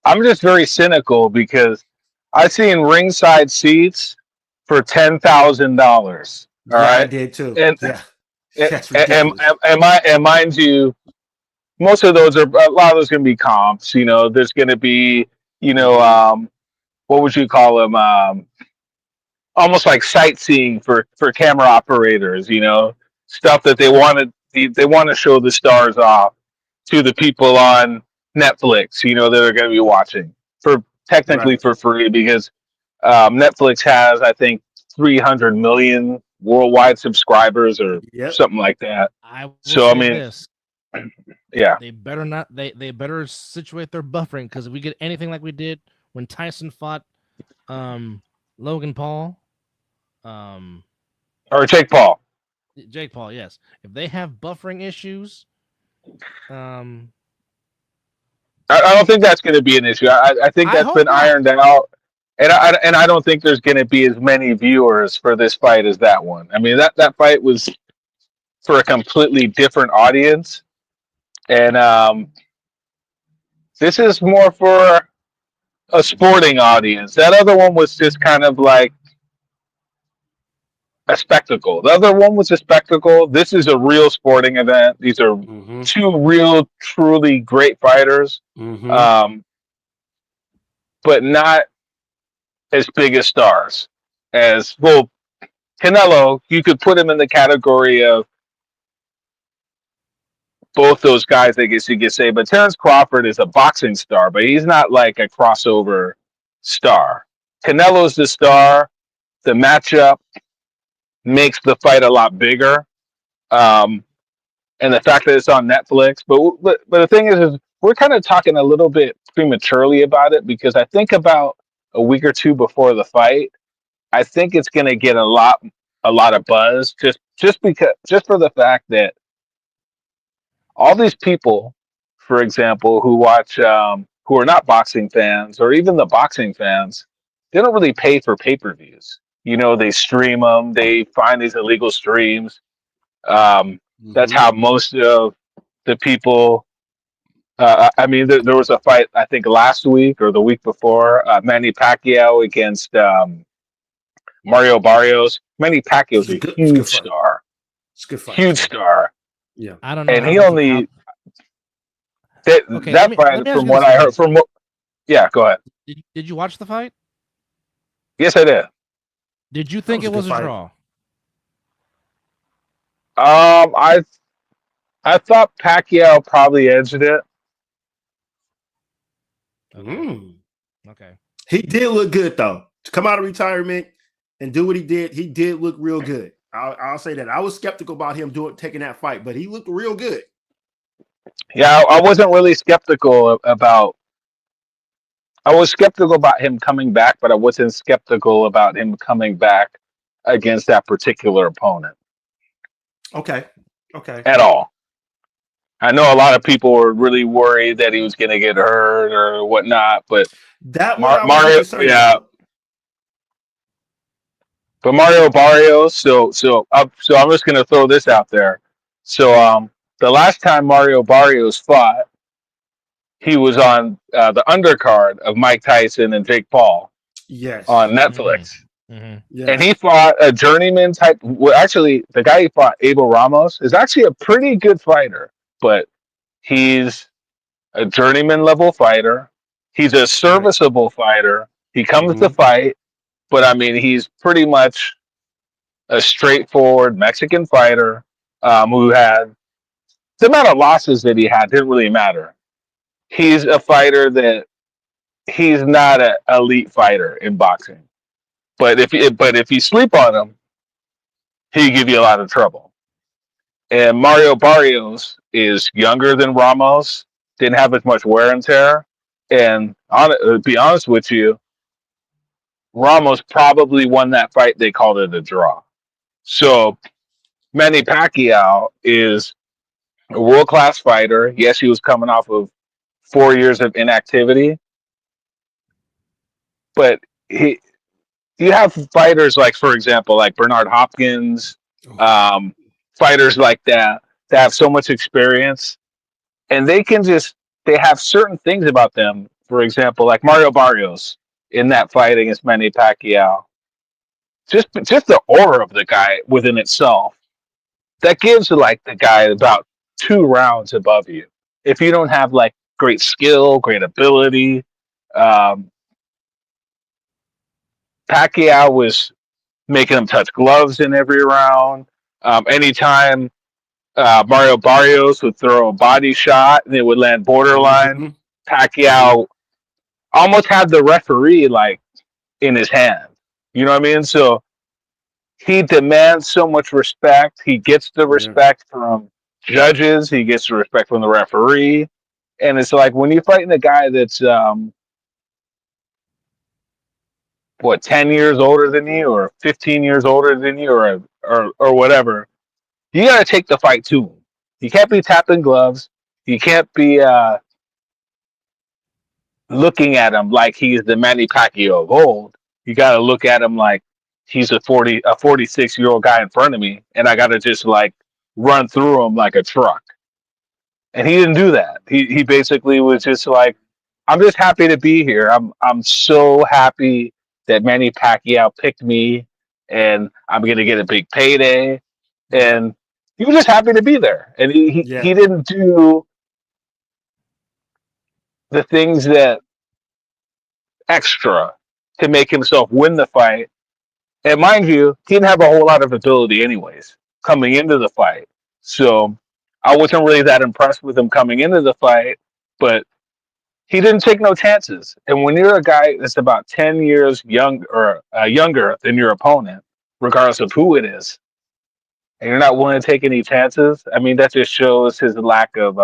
I'm just very cynical because I've seen ringside seats for $10,000. All Yeah, I right, did too. and Yeah, and, that's ridiculous. and mind you, most of those are a lot of those going to be comps. There's going to be Hmm. what would you call them? Almost like sightseeing for camera operators. Stuff that they want to show the stars off to the people on Netflix. That are going to be watching for technically Right. for free because Netflix has I think 300 million worldwide subscribers or Yep. something like that. I will So I say mean, this: yeah. they better not. They better situate their buffering because if we get anything like we did when Tyson fought Logan Paul, um, Or Jake Paul. Jake Paul, yes. If they have buffering issues, um, I don't think that's going to be an issue. I think I that's hope been not. ironed out, and I don't think there's going to be as many viewers for this fight as that one. I mean that fight was for a completely different audience, and this is more for a sporting audience. That other one was just kind of like a spectacle. The other one was a spectacle. This is a real sporting event. These are Hmm. two real, truly great fighters, Hmm. um, but not as big as stars. As well, Canelo, you could put him in the category of both those guys, I guess you could say. But Terrence Crawford is a boxing star, but he's not like a crossover star. Canelo's the star. The matchup makes the fight a lot bigger. Um, and the fact that it's on Netflix. But the thing is we're kind of talking a little bit prematurely about it because I think about a week or two before the fight, I think it's going to get a lot of buzz just for the fact that all these people, for example, who watch who are not boxing fans or even the boxing fans, they don't really pay for pay-per-views. They stream them. They find these illegal streams. Um, that's Hmm. how most of the people. I mean, there was a fight I think last week or the week before, Manny Pacquiao against Mario Barrios. Manny Pacquiao's a It's a good huge fight. It's a good fight huge too. star, Yeah. I don't know and how he they can how. only that Okay, that let fight me ask from you what this, I heard Marcus. from. Yeah, go ahead. Did you watch the fight? Yes, I did. Did you That think was a it good was a fight. draw? I thought Pacquiao probably edged it. Okay, Mm. okay. He did look good though. To come out of retirement and do what he did look real good. I'll say that. I was skeptical about him taking that fight, but he looked real good. Yeah, I wasn't really skeptical about. I was skeptical about him coming back, but I wasn't skeptical about him coming back against that particular opponent Okay. Okay. at all. I know a lot of people were really worried that he was going to get hurt or whatnot, but That one I wasn't Mario, concerned yeah, about. but Mario Barrios. So I'm just going to throw this out there. So the last time Mario Barrios fought, he was on the undercard of Mike Tyson and Jake Paul on Yes. Mm-hmm. Netflix. Mm-hmm. And Yes. he fought a journeyman type. Well, actually, the guy he fought, Abel Ramos, is actually a pretty good fighter, but he's a journeyman level fighter. He's a Right. serviceable fighter. He comes to Hmm. fight, but I mean, he's pretty much a straightforward Mexican fighter who had the amount of losses that he had didn't really matter. He's a fighter that he's not an elite fighter in boxing, but if you sleep on him, he give you a lot of trouble. And Mario Barrios is younger than Ramos, didn't have as much wear and tear. And to be honest with you, Ramos probably won that fight. They called it a draw. So Manny Pacquiao is a world class fighter. Yes, he was coming off of 4 years of inactivity, but he you have fighters like, for example, like Bernard Hopkins, um, fighters like that have so much experience, and they have certain things about them. for example, like Mario Barrios in that fight against Manny Pacquiao, just the aura of the guy within itself, that gives like the guy about 2 rounds above you. If you don't have like great skill, great ability, um, Pacquiao was making him touch gloves in every round. Anytime Mario Barrios would throw a body shot and it would land borderline, Mhm. Pacquiao almost had the referee like in his hand. You know what I mean? So he demands so much respect. He gets the Yeah. respect from judges. He gets the respect from the referee. And it's like when you're fighting a guy that's 10 years older than you, or 15 years older than you, or whatever, you got to take the fight to him. You can't be tapping gloves. You can't be looking at him like he's the Manny Pacquiao of old. You got to look at him like he's a 46-year-old guy in front of me, and I got to just like run through him like a truck. And he didn't do that. He basically was just like, I'm just happy to be here. I'm so happy that Manny Pacquiao picked me, and I'm gonna get a big payday. Yeah. And he was just happy to be there. And Yeah. he didn't do the things that extra to make himself win the fight. And mind you, he didn't have a whole lot of ability anyways coming into the fight. So I wasn't really that impressed with him coming into the fight, but he didn't take no chances. And when you're a guy that's about 10 years young or younger than your opponent, regardless of who it is, and you're not willing to take any chances, I mean, that just shows his lack of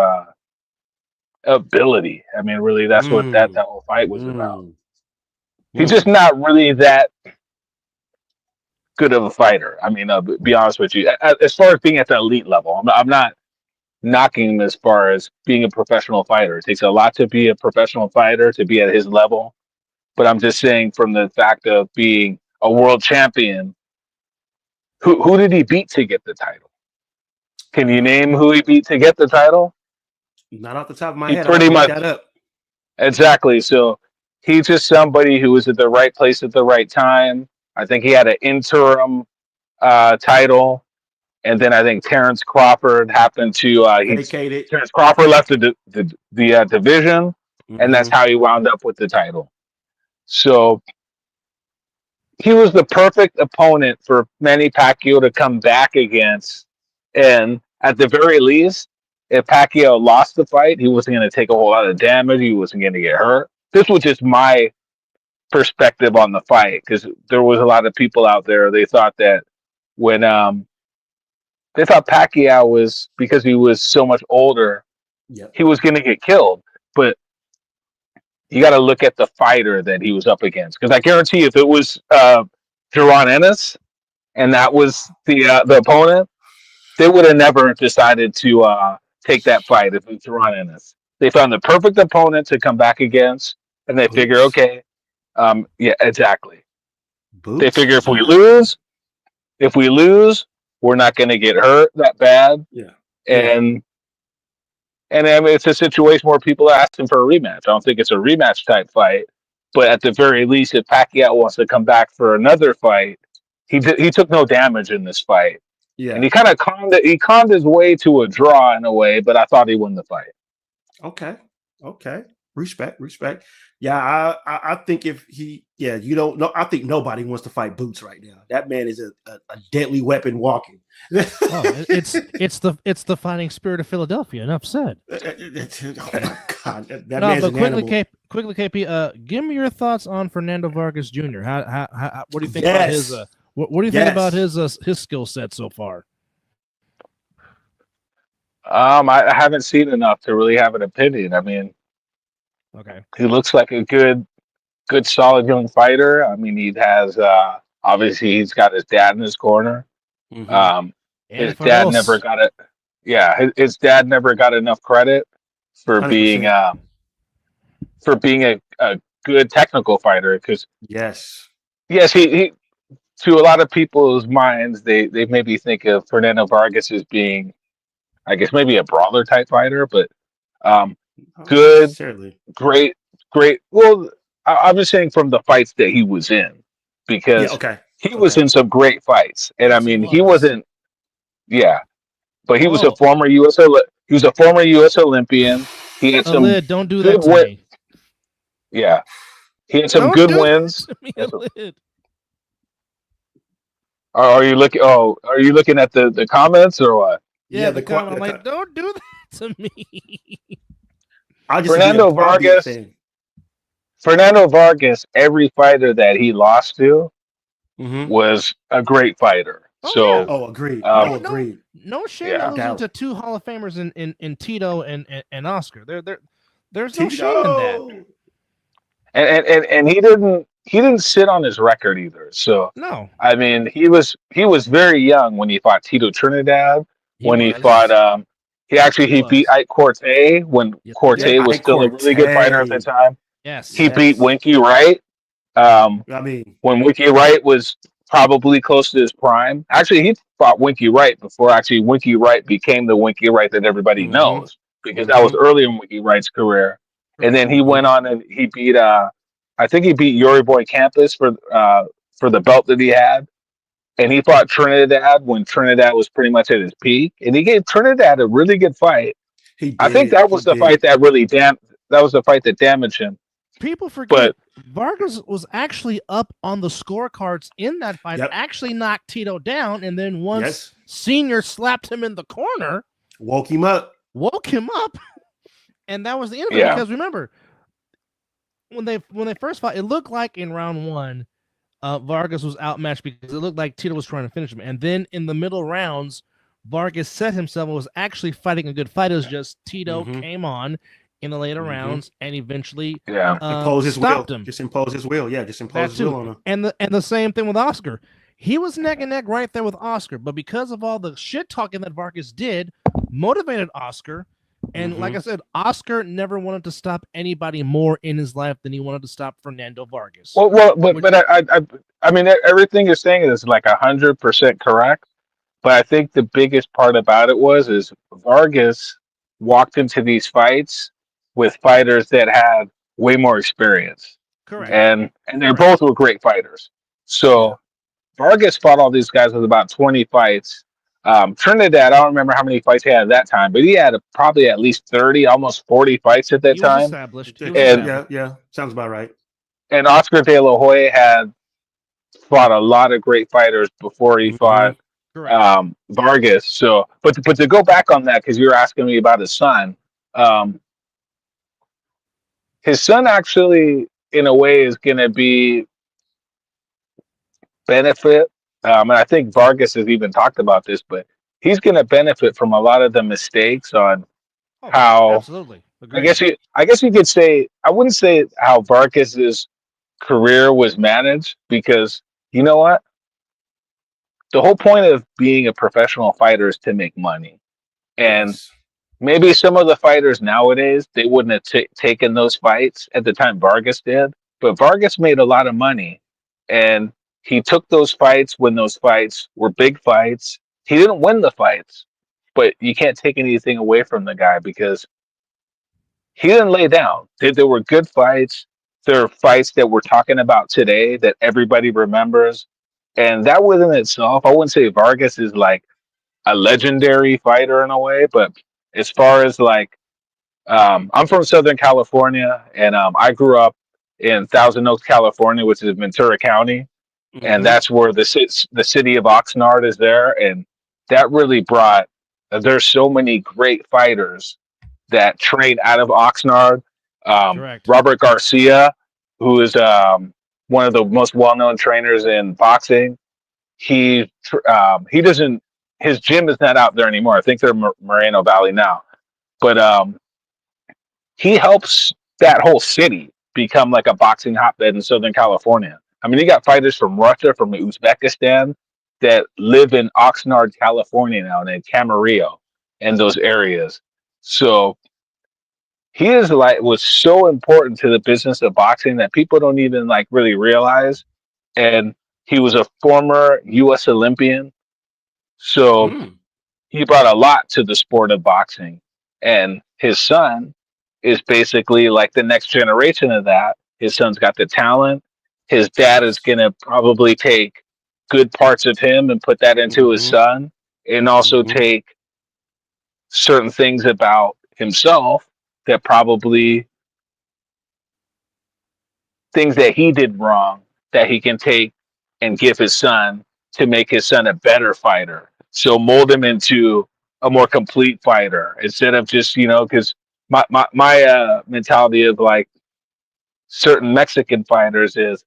ability. I mean, really, that's what that Mm. whole fight was about. Mm. He's just Mm. not really that good of a fighter. I mean, be honest with you. As far as being at the elite level, I'm not knocking him as far as being a professional fighter. It takes a lot to be a professional fighter to be at his level. But I'm just saying, from the fact of being a world champion, who did he beat to get the title? Can you name who he beat to get the title? Not off the top of my He head. I'll have pretty to look much that up. exactly. So he's just somebody who was at the right place at the right time. I think he had an interim title, and then I think Terrence Crawford happened to Vacated. Terrence Crawford left the division, and that's Mm-hmm. how he wound up with the title. So he was the perfect opponent for Manny Pacquiao to come back against. And at the very least, if Pacquiao lost the fight, he wasn't going to take a whole lot of damage. He wasn't going to get hurt. This was just my perspective on the fight, because there was a lot of people out there. They thought that when they thought Pacquiao was, because he was so much older, Yep. he was going to get killed. But you got to look at the fighter that he was up against, because I guarantee if it was Jaron Ennis and that was the opponent, they would have never decided to take that fight if it was Jaron Ennis. They found the perfect opponent to come back against, and they figure, Boots. okay, yeah, exactly. They Boots. figure if we lose, we're not going to get hurt that bad, Yeah. Yeah. and I mean, it's a situation where people are asking for a rematch. I don't think it's a rematch type fight, but at the very least, if Pacquiao wants to come back for another fight, he took no damage in this fight, and Yeah. he kind of calmed his way to a draw in a way. But I thought he won the fight. Okay. Okay. Respect. Yeah, I think if he, yeah, you don't know. I think nobody wants to fight Boots right now. That man is a deadly weapon walking. Oh, it's the fighting spirit of Philadelphia. Enough said. Oh my God, that No, man's but an animal. quickly, KP. Give me your thoughts on Fernando Vargas Jr. How what do you think about his Yes. what do you think about Yes. his skill set so far? I haven't seen enough to really have an opinion. I mean, Okay. he looks like a good, solid young fighter. I mean, he has obviously he's got his dad in his corner. Mhm. Um, And his dad never Faros. got it. Yeah, his dad never got enough credit for being 100%. a good technical fighter. Because Yes. yes, he to a lot of people's minds, they maybe think of Fernando Vargas as being, I guess, maybe a brawler type fighter, but um, Not good, necessarily. great, great. Well, I'm just saying from the fights that he was in, Yeah, because okay. he was in some great fights, and I Yes, he mean, he was. wasn't. Yeah, but he was a Oh, former U.S. He was a former U.S. Olympian. He had some Alid, don't do good that to win. me. Yeah, he had some Don't good do that wins. to me, Yes. Alid. Are you looking? Oh, are you looking at the comments or what? Yeah, Yeah, the comment. I'm like, don't do that to me. Fernando I'll be a Vargas. fan. Fernando Vargas. Every fighter that he lost to Mm-hmm. was a great fighter. Oh yeah. So, Oh, agreed. No, um, no, Agreed. no shame in yeah, No losing doubt. to two Hall of Famers in Tito and Oscar. There's no shame in that. Tito. and he didn't sit on his record either. So No, I mean, he was very young when he fought Tito Trinidad. he When he was. fought, He he beat was. Ike Corte when Yes, he Yeah, Corte did. was Ike still a really good fighter at the Corte. time. He Yes. beat Yes. Winky Wright. Um, I mean, when Winky Wright was probably close to his prime. Actually, he fought Winky Wright before actually Winky Wright became the Winky Wright that everybody mm-hmm. knows, because that was Mm-hmm. early in Winky Wright's career. And Correct. then he Mm-hmm. went on and he beat I think he beat Yuri Boy Campus for the belt that he had. And he fought Trinidad when Trinidad was pretty much at his peak. And he gave Trinidad a really good fight. He I think did. that He was the fight did. that really that was the fight that damaged him. People forget But Vargas was actually up on the scorecards in that fight. Yep. Actually knocked Tito down, and then once Yes. Senior slapped him in the corner, Woke him up. woke him up, and that was the end of it. yeah, Because remember, when they first fought, it looked like in round one, Vargas was outmatched because it looked like Tito was trying to finish him. And then in the middle rounds, Vargas set himself and was actually fighting a good fight. It was just Tito Mhm. came on in the later Mhm. rounds and eventually yeah. Impose his will. stopped him. Just impose his will. Yeah, just That impose his will too. on him. And the same thing with Oscar. He was neck and neck right there with Oscar, but because of all the shit talking that Vargas did, motivated Oscar. And like I said, Oscar never wanted to stop anybody more in his life than he wanted to stop Fernando Vargas. I mean, everything you're saying is like 100% correct. But I think the biggest part about it is Vargas walked into these fights with fighters that had way more experience, Correct. and they Correct. both were great fighters. So Vargas fought all these guys with about 20 fights. Trinidad, I don't remember how many fights he had at that time, but he had probably at least 30, almost 40 fights at that He was time. established. He was And established. Yeah, sounds about right. and Oscar De La Hoya had fought a lot of great fighters before he fought Correct. Vargas. So, but to go back on that, because you were asking me about um, his son actually, in a way, is going to be benefit. And I think Vargas has even talked about this, but he's going to benefit from a lot of the mistakes on Oh, how. absolutely. I Agreed. guess you could say, I wouldn't say how Vargas's career was managed, because you know what, the whole point of being a professional fighter is to make money. And Yes. maybe some of the fighters nowadays, they wouldn't have taken those fights at the time Vargas did, but Vargas made a lot of money, and he took those fights when those fights were big fights. He didn't win the fights, but you can't take anything away from the guy because he didn't lay down. There were good fights. There are fights that we're talking about today that everybody remembers. And that within itself, I wouldn't say Vargas is like a legendary fighter in a way, but as far as like, I'm from Southern California, and I grew up in Thousand Oaks, California, which is Ventura County, and Mm-hmm. that's where the city of Oxnard is there, and that really brought. There's so many great fighters that trained out of Oxnard. Correct. Robert Garcia, who is one of the most well-known trainers in boxing, he doesn't. His gym is not out there anymore. I think they're Moreno Valley now, but he helps that whole city become like a boxing hotbed in Southern California. I mean, you got fighters from Russia, from Uzbekistan, that live in Oxnard, California now, and in Camarillo and those areas. So he is like was so important to the business of boxing that people don't even like really realize. And he was a former U.S. Olympian, so Mm. he brought a lot to the sport of boxing. And his son is basically like the next generation of that. His son's got the talent. His dad is Yes. going to probably take good parts of him and put that into his Mm-hmm. son, and also Mm-hmm. take certain things about himself that probably things that he did wrong that he can take and give his son to make his son a better fighter. So mold him into a more complete fighter instead of just, because my mentality of like certain Mexican fighters is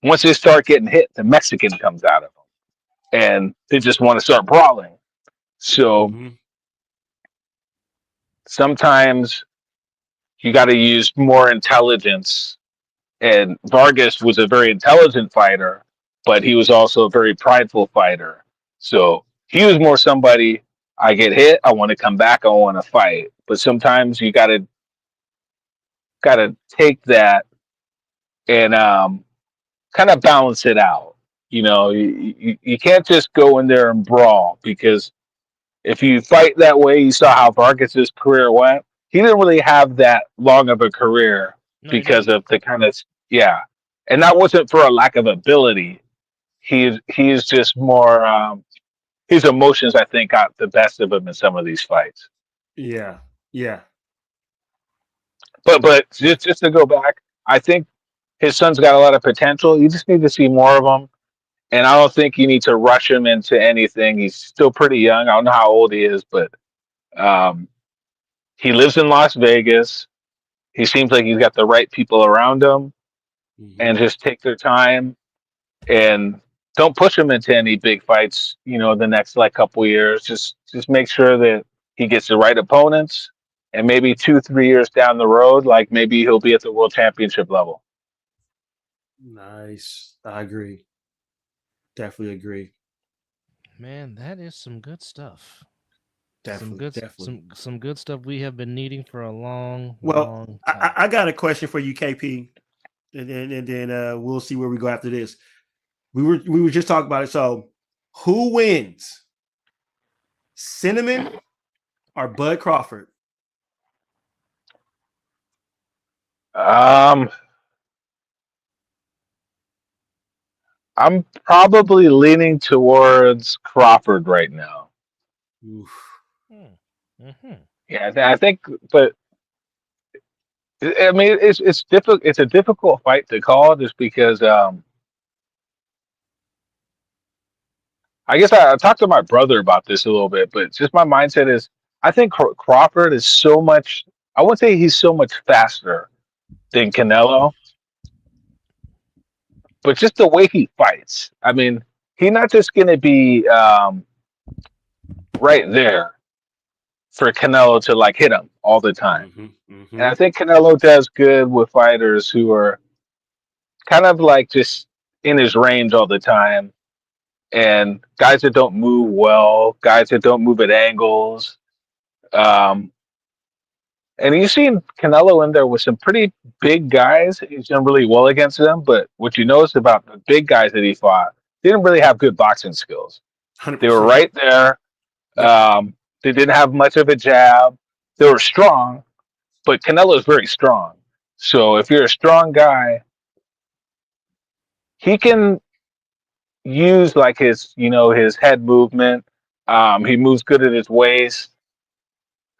once they start getting hit, the Mexican comes out of them and they just want to start brawling. So Mm-hmm. sometimes you got to use more intelligence. And Vargas was a very intelligent fighter, but he was also a very prideful fighter. So he was more somebody, I get hit, I want to come back, I want to fight. But sometimes you gotta take that and kind of balance it out. You can't just go in there and brawl because if you fight that way, you saw how Vargas's career went. He didn't really have that long of a career No, he because didn't. of the kind of yeah, and that wasn't for a lack of ability. He's just more his emotions. I think got the best of him in some of these fights. Yeah. Yeah. But just to go back, I think his son's got a lot of potential. You just need to see more of him, and I don't think you need to rush him into anything. He's still pretty young. I don't know how old he is, but um, he lives in Las Vegas. He seems like he's got the right people around him, Mm-hmm. and just take their time and don't push him into any big fights. The next like couple years, just make sure that he gets the right opponents, and maybe 2-3 years down the road, like maybe he'll be at the world championship level. Nice. I agree. Definitely agree. Man, that is some good stuff. Definitely. Definitely. Some good stuff we have been needing for a long, Well, long I, time. I got a question for you, KP, and then we'll see where we go after this. We were just talking about it. So, who wins, Cinnamon or Bud Crawford? Um, I'm probably leaning towards Crawford right now. Oof. Mm-hmm. Yeah, I think, but I mean, it's difficult. It's a difficult fight to call just because I guess I talked to my brother about this a little bit, but just my mindset is I think Crawford is so much. I wouldn't say he's so much faster than Canelo, but just the way he fights. I mean, he's not just going to be right there for Canelo to like hit him all the time. Mm-hmm. And Mm-hmm. I think Canelo does good with fighters who are kind of like just in his range all the time, and guys that don't move well, guys that don't move at angles. Um, and you've seen Canelo in there with some pretty big guys. He's done really well against them. But what you notice about the big guys that he fought, they didn't really have good boxing skills. They were 100%. right there. Yep. They didn't have much of a jab. They were strong, but Canelo is very strong. So if you're a strong guy, he can use like his head movement. He moves good at his waist.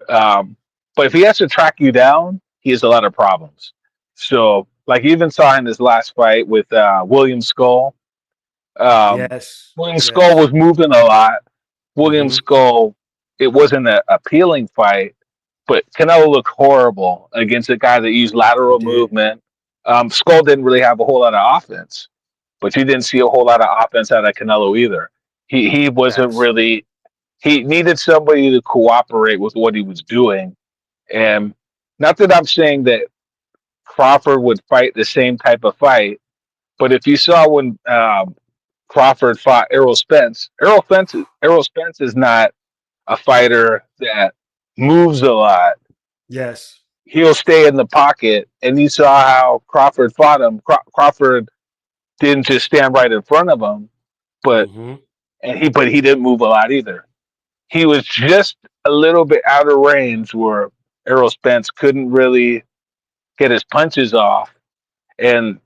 Um, but if he has to track you down, he has a lot of problems. So, like you even saw in his last fight with William Skull. Um, Yes. William Skull Yes. was moving a lot. William Mm-hmm. Skull, it wasn't an appealing fight, but Canelo looked horrible against a guy that used He lateral did. movement. Skull didn't really have a whole lot of offense, but you didn't see a whole lot of offense out of Canelo either. He wasn't Facts. really. He needed somebody to cooperate with what he was doing, and not that I'm saying that Crawford would fight the same type of fight, but if you saw when Crawford fought Errol Spence is not a fighter that moves a lot. Yes. He'll stay in the pocket, and you saw how Crawford fought him. Crawford didn't just stand right in front of him, but Mm-hmm. he didn't move a lot either. He was just a little bit out of range where Errol Spence couldn't really get his punches off. And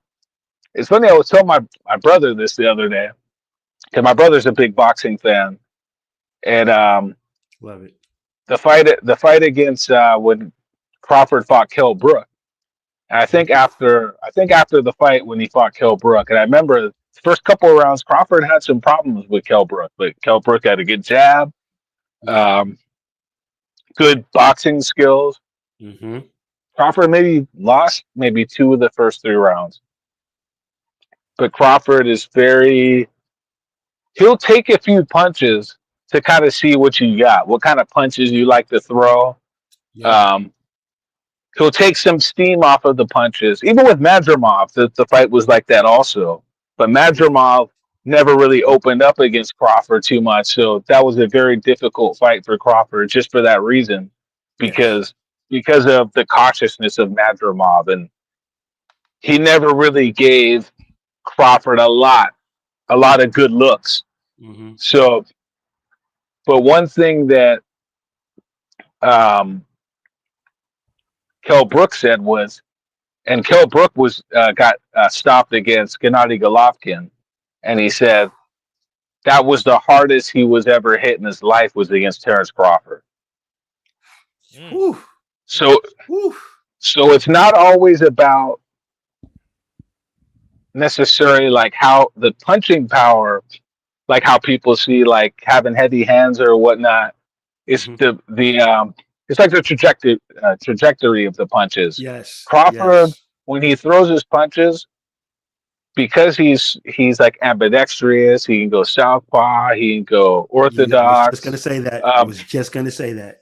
it's funny, I was telling my brother this the other day, because my brother's a big boxing fan. And Love it. the fight against when Crawford fought Kell Brook. And I think after the fight when he fought Kell Brook, and I remember the first couple of rounds, Crawford had some problems with Kell Brook, but Kell Brook had a good jab, good boxing skills. Mm-hmm. Crawford maybe lost maybe 2 of the first 3 rounds, but Crawford is he'll take a few punches to kind of see what you got, what kind of punches you like to throw. Yeah. He'll take some steam off of the punches. Even with Madrimov, the fight was like that also. But Madrimov never really opened up against Crawford too much, so that was a very difficult fight for Crawford just for that reason, because of the cautiousness of Madrimov, and he never really gave Crawford a lot of good looks. Mm-hmm. So, but one thing that Kell Brook said was, and Kell Brook got stopped against Gennady Golovkin, and he said that was the hardest he was ever hit in his life was against Terrence Crawford. Whew. So Whew. so it's not always about necessarily like how the punching power, like how people see like having heavy hands or whatnot. It's the it's like the trajectory of the punches. Yes. Crawford, when he throws his punches, because he's like ambidextrous, he can go southpaw, he can go orthodox. I was just gonna say that.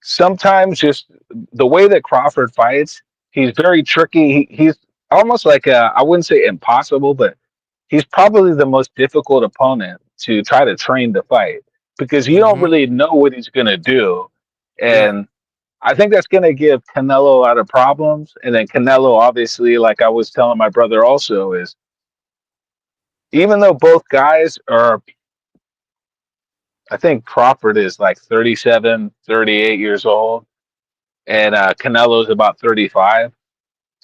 Sometimes just the way that Crawford fights, he's very tricky. He's almost like I wouldn't say impossible, but he's probably the most difficult opponent to try to train to fight, because you don't really know what he's gonna do. And I think that's going to give Canelo a lot of problems. And then Canelo, obviously, like I was telling my brother also, is even though both guys are, I think Crawford is like 37, 38 years old, and Canelo's about 35.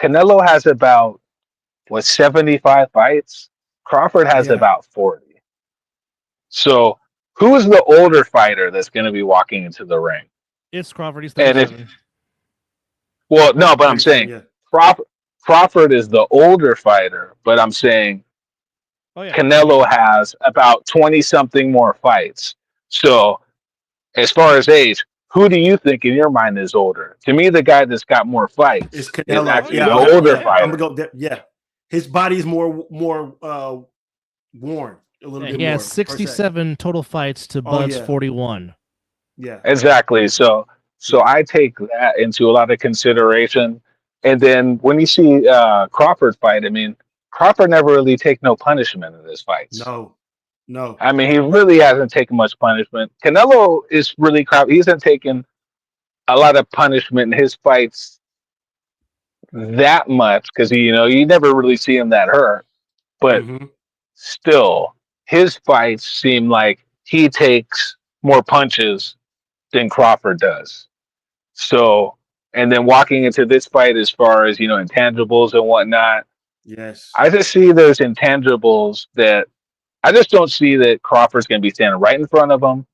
Canelo has about, 75 fights? Crawford has about 40. So who's the older fighter that's going to be walking into the ring? It's Crawford. He's 37. Well, no, but I'm saying Crawford is the older fighter, but I'm saying Canelo has about 20-something more fights. So as far as age, who do you think in your mind is older? To me, the guy that's got more fights is actually the older fighter. I'm gonna go. His body's more worn a little bit more. He has 67 total fights to Bud's 41. Yeah, exactly. So I take that into a lot of consideration. And then when you see Crawford fight, I mean, Crawford never really take no punishment in his fights. No. I mean, he really hasn't taken much punishment. Canelo is really he hasn't taken a lot of punishment in his fights that much, because you never really see him that hurt. But still, his fights seem like he takes more punches than Crawford does. So, and then walking into this fight, as far as intangibles and whatnot, I just see those intangibles that I just don't see that Crawford's going to be standing right in front of him.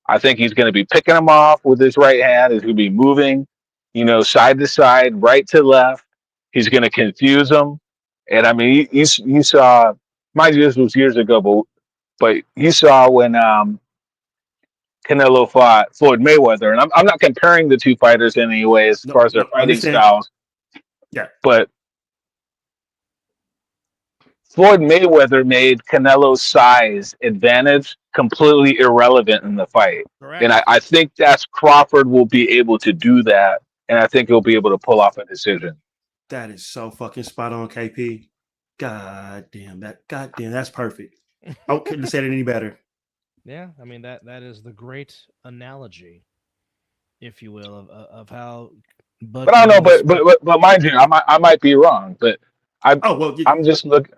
I think he's going to be picking him off with his right hand. He's going to be moving, side to side, right to left. He's going to confuse him. And I mean, you saw, mind you, this was years ago, but you saw when Canelo fought Floyd Mayweather, and I'm not comparing the two fighters in any way as far as their fighting styles. Yeah, but Floyd Mayweather made Canelo's size advantage completely irrelevant in the fight. Correct. And I think Crawford will be able to do that, and I think he'll be able to pull off a decision. That is so fucking spot on, KP. God damn, that's perfect. I couldn't have said it any better. Yeah, I mean that is the great analogy, if you will, of how. But I don't know, but mind you, I might be wrong, but I'm just looking.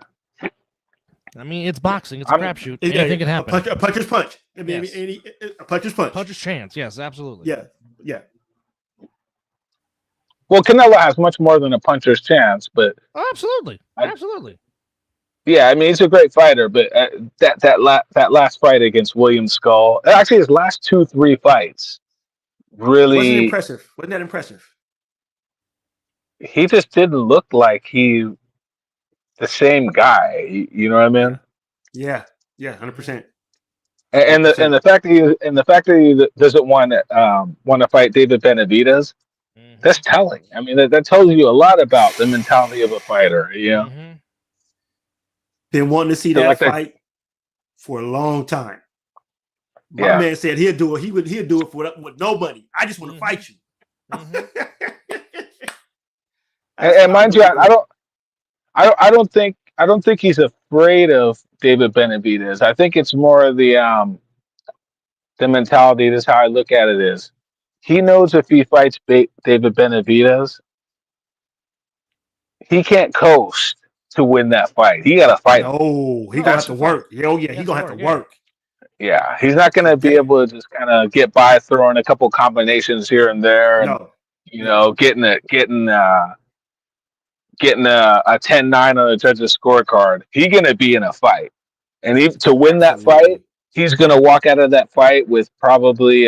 I mean, it's boxing. It's a crapshoot. Anything can happen. A puncher's punch. I mean, Yes. a puncher's punch. Puncher's chance. Yes, absolutely. Yeah. Well, Canelo has much more than a puncher's chance, but Oh, absolutely, absolutely. yeah, I mean he's a great fighter. But that last fight against William Skull, actually his last 2-3 fights, Wasn't really, impressive. Wasn't that impressive? he just didn't look like he the same guy. You know what I mean? Yeah. 100%. And the 100%. fact that he doesn't want to fight David Benavidez, that's telling. I mean that tells you a lot about the mentality of a fighter. You know, Been wanting to see that like fight for a long time. My yeah. man said he'll do it. He'll do it with no money. I just want to fight you. And mind you, I don't think he's afraid of David Benavidez. I think it's more of the mentality. This is how I look at it: is he knows if he fights David Benavidez, he can't coast to win that fight. He got to fight him. No, he gonna have to work. Oh yeah, he gonna have to work. Yeah, he's not going to be able to just kind of get by throwing a couple combinations here and there, and getting a 10-9 on the judge's scorecard. He's going to be in a fight, and to win that fight, he's going to walk out of that fight with probably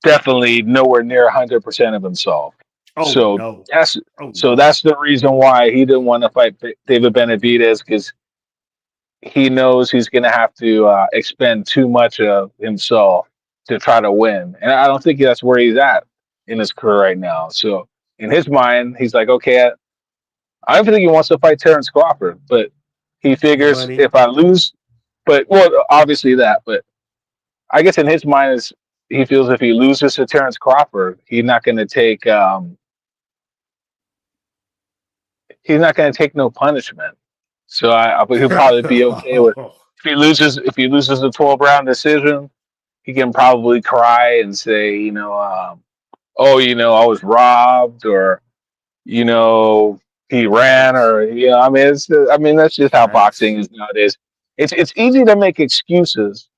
definitely nowhere near 100% of himself. That's the reason why he didn't want to fight David Benavidez, because he knows he's going to have to expend too much of himself to try to win. And I don't think that's where he's at in his career right now. So in his mind, he's like, okay, I don't think he wants to fight Terrence Crawford, but he figures if I lose, obviously that, but I guess in his mind is he feels if he loses to Terrence Crawford, he's not going to take no punishment. So he'll probably be okay with if he loses a 12-round decision, he can probably cry and say, I was robbed, or he ran, or I mean that's just how boxing is nowadays. It's easy to make excuses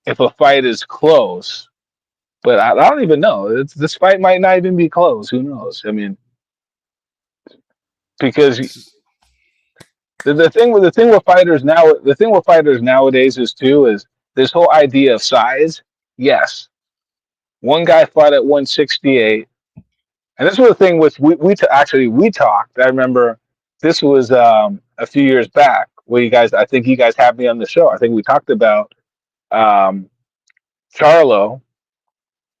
if a fight is close, but I don't even know. This fight might not even be close. Who knows? I mean, because the thing with fighters nowadays is this whole idea of size. Yes, one guy fought at 168, and this was the thing with we talked. I remember this was a few years back where I think you guys had me on the show. I think we talked about Charlo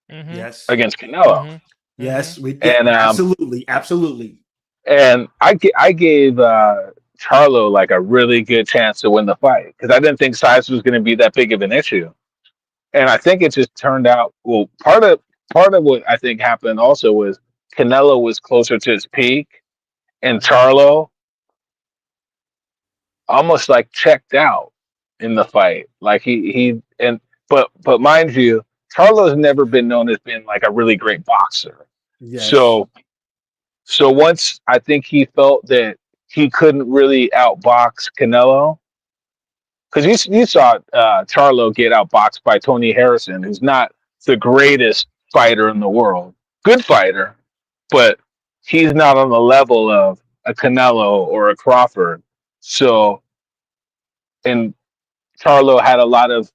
against Canelo. Yes, we did. Absolutely. And I gave Charlo like a really good chance to win the fight, because I didn't think size was going to be that big of an issue, and I think it just turned out well. Part of what I think happened also was Canelo was closer to his peak, and Charlo almost like checked out in the fight. Like but mind you, Charlo's never been known as being like a really great boxer. Yes. So once I think he felt that he couldn't really outbox Canelo, because you saw Charlo get outboxed by Tony Harrison, who's not the greatest fighter in the world. Good fighter, but he's not on the level of a Canelo or a Crawford. So, and Charlo had a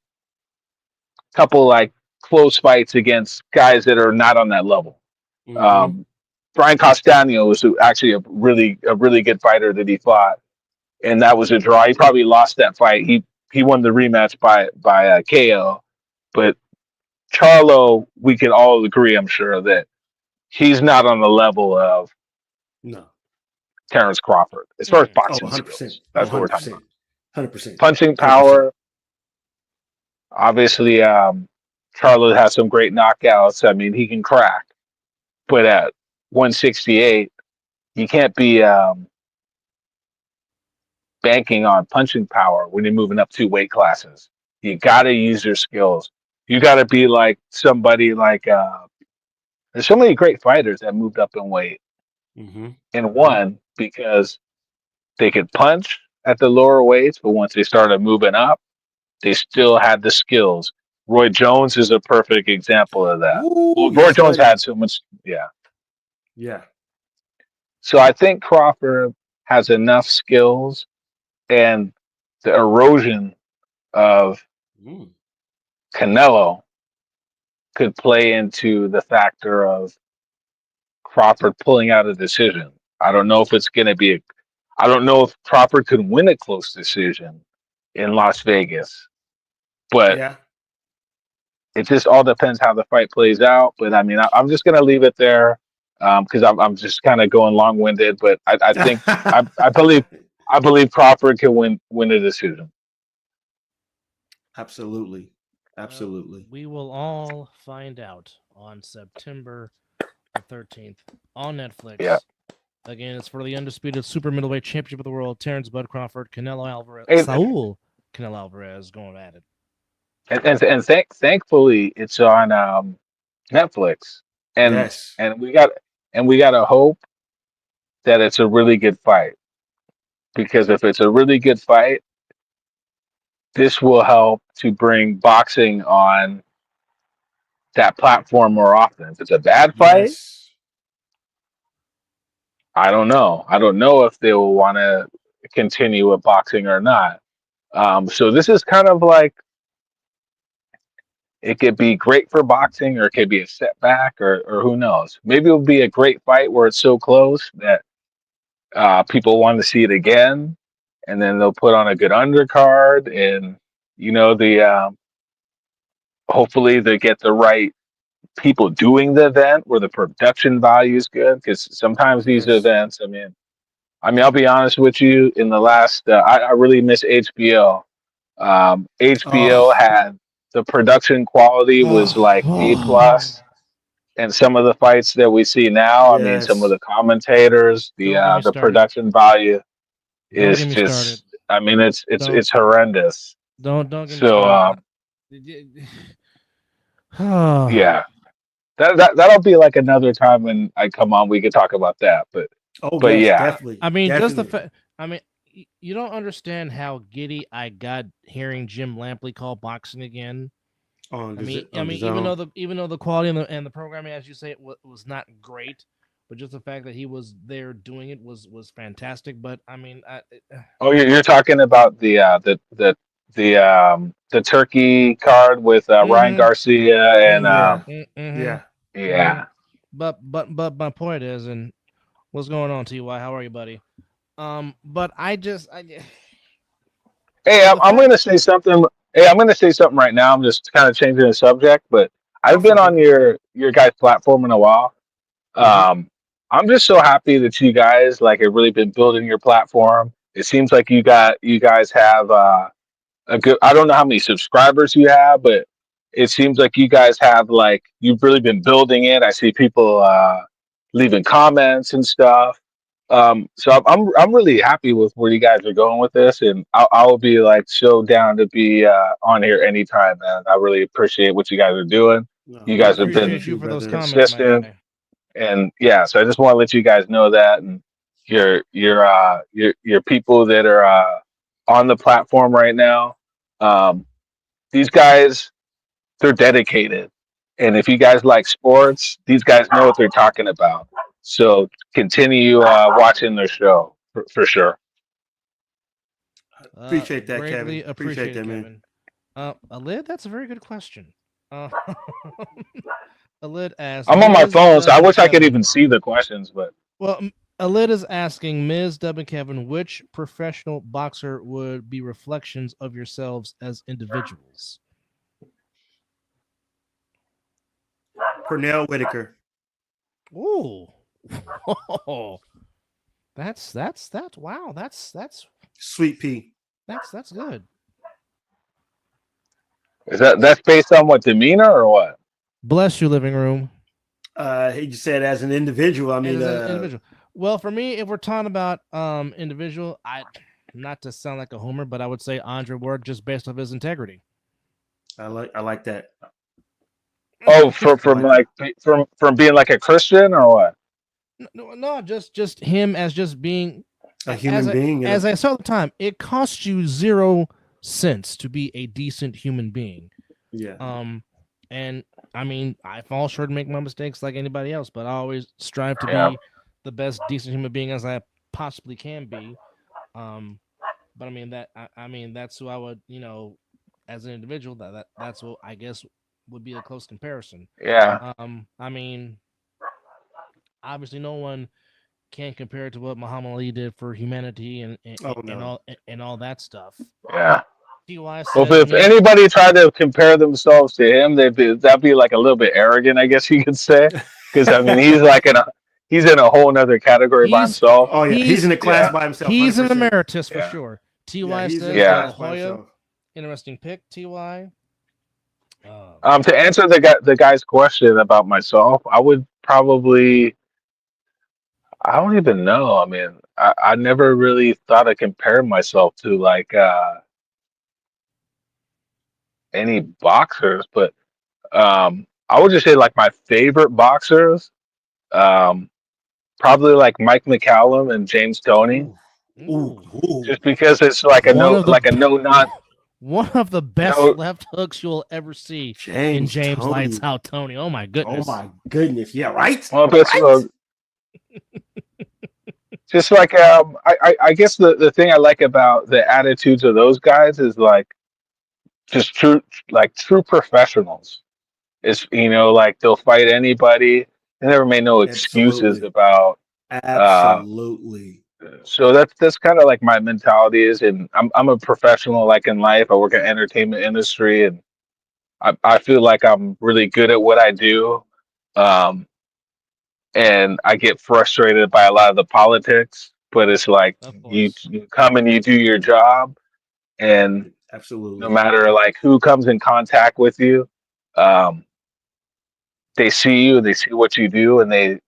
couple like close fights against guys that are not on that level. Mm-hmm. Brian Castano was actually a really good fighter that he fought, and that was a draw. He probably lost that fight. He won the rematch by KO, but Charlo, we can all agree, I'm sure, that he's not on the level of Terrence Crawford as far as boxing skills. That's what we're talking about. 100%. Punching power. 100%. Obviously, Charlo has some great knockouts. I mean, he can crack. But at 168, you can't be banking on punching power when you're moving up 2 weight classes. You got to use your skills. You got to be like somebody like there's so many great fighters that moved up in weight and won because they could punch at the lower weights, but once they started moving up, they still had the skills. Roy Jones is a perfect example of that. Ooh, Well, Roy yes, Jones buddy. had so much, yeah. Yeah. So I think Crawford has enough skills, and the erosion of Mm. Canelo could play into the factor of Crawford pulling out a decision. I don't know if it's going to be. I don't know if Crawford could win a close decision in Las Vegas, but Yeah. it just all depends how the fight plays out. But I mean, I'm just going to leave it there because I'm just kind of going long winded. But I think I believe Crawford can win a decision. Absolutely. Well, Absolutely. we will all find out on September the 13th on Netflix. Yeah. Again, it's for the undisputed super middleweight championship of the world. Terrence Bud Crawford, Canelo Alvarez, Hey, Saul Canelo Alvarez going at it. and thankfully it's on Netflix, and Yes. and we got to hope that it's a really good fight, because if it's a really good fight, this will help to bring boxing on that platform more often. If it's a bad fight, Yes. I don't know. I don't know if they will want to continue with boxing or not. So this is kind of like, it could be great for boxing, or it could be a setback, or who knows. Maybe it'll be a great fight where it's so close that people want to see it again, and then they'll put on a good undercard, and the hopefully they get the right people doing the event where the production value is good, because sometimes these Yes. events, I mean, I'll be honest with you. In the last, I really miss HBO. HBO Oh. had the production quality was like A plus, and some of the fights that we see now, I mean, some of Yes. the commentators, Don't get me the started. production value Don't is get me started. just, I mean, Don't it's horrendous. don't get me So started. yeah, that'll be like another time when I come on, we could talk about that. Oh, But yes. yeah, Definitely. I mean, just the Definitely. fact. I mean, you don't understand how giddy I got hearing Jim Lampley call boxing again. On I mean, on the even zone. though the quality and the programming, as you say, it was not great, but just the fact that he was there doing it was fantastic. But I mean, oh, you're talking about the turkey card with Ryan mm-hmm, Garcia and Yeah. mm-hmm. Yeah. yeah. But my point is, and what's going on, Ty? How are you, buddy? But Hey, the I'm fact. going to say something. Hey, I'm going to say something right now. I'm just kind of changing the subject, but Go I've been for on it. your guys' platform in a while. Mm-hmm. Um, I'm just so happy that you guys like have really been building your platform. It seems like you guys have a good. I don't know how many subscribers you have, but it seems like you guys have like you've really been building it. I see people leaving comments and stuff. So I'm really happy with where you guys are going with this, and I'll be like so down to be on here anytime, man. I really appreciate what you guys are doing. No, You We we guys have appreciate appreciate been you you, for those brother. comments, my consistent, guy. and yeah. So I just want to let you guys know that, and your people that are on the platform right now. Um, these guys, they're dedicated. And if you guys like sports, these guys know what they're talking about. So continue watching their show for sure. Appreciate that, Greatly Kevin. Appreciate appreciated, that, man. Kevin. Alid, that's a very good question. Uh, Alid asks I'm on my Ms. phone, so Dub I and wish I could even Kevin. see the questions, but Well, Alid is asking Ms. Dub and Kevin, which professional boxer would be reflections of yourselves as individuals? Pernell Whitaker. Ooh, that's wow, Sweet Pea. that's good. is that's based on what, demeanor or what? Bless you, living room. He just said as an individual. I mean, As an individual. Well, for me, if we're talking about individual, I not to sound like a homer, but I would say Andre Ward just based off his integrity. I like that. Oh, I from like that. like from being like a Christian or what? No, just him as just being A human being and as I saw at the time. It costs you 0 cents to be a decent human being. Yeah. And I mean, I fall short and make my mistakes like anybody else, but I always strive to Yeah. be the best decent human being as I possibly can be. But I mean I mean that's who I would, as an individual, that's what I guess would be a close comparison. Yeah. I mean, obviously no one can compare it to what Muhammad Ali did for humanity Oh no. and all that stuff. Yeah. Ty Well, says, I if mean, anybody tried to compare themselves to him, that'd be like a little bit arrogant, I guess you could say. Because I mean, he's in a whole nother category by he's himself. Oh yeah. He's in a class Yeah. by himself. he's an 100%. emeritus for Yeah. sure. Yeah. Ty He's in a says De Yeah. La class by Hoya, himself. interesting pick. Ty. To answer the guy's question about myself, I would probably. I don't even know. I mean, I never really thought of comparing myself to like any boxers, but I would just say like my favorite boxers, um, probably like Mike McCallum and James Toney, Ooh. Ooh. Ooh, Ooh. just because it's like one of the a no not one of the best no. left hooks you'll ever see in James James Lights Tony. Out Tony. Oh my Oh goodness. my goodness. Yeah. Right. Well, it's Right. just like I guess the thing I like about the attitudes of those guys is like just true professionals. It's like they'll fight anybody. They never made no excuses Absolutely. about. Uh, Absolutely. so that's kind of like my mentality is, and I'm a professional like in life. I work in entertainment industry, and I feel like I'm really good at what I do. Um, and I get frustrated by a lot of the politics, but it's like Of you course. you come and you do your job, and no Absolutely. matter like who comes in contact with you, um, they see you, they see what you do, and they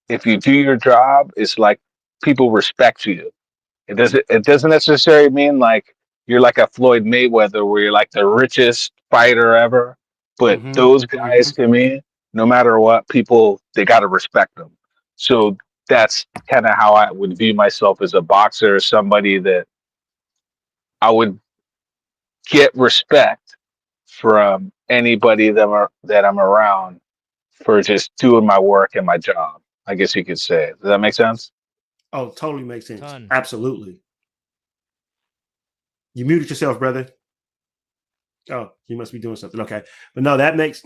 if you do your job, it's like people respect you. It doesn't necessarily mean like you're like a Floyd Mayweather where you're like the richest fighter ever, but Mm-hmm. those Mm-hmm. guys to me, no matter what, people they gotta respect them. So that's kind of how I would view myself as a boxer, somebody that I would get respect from anybody that I'm around for just doing my work and my job. I guess you could say. Does that make sense? Oh, totally makes sense. Ton. Absolutely. You muted yourself, brother. Oh, you must be doing something. Okay. But no, that makes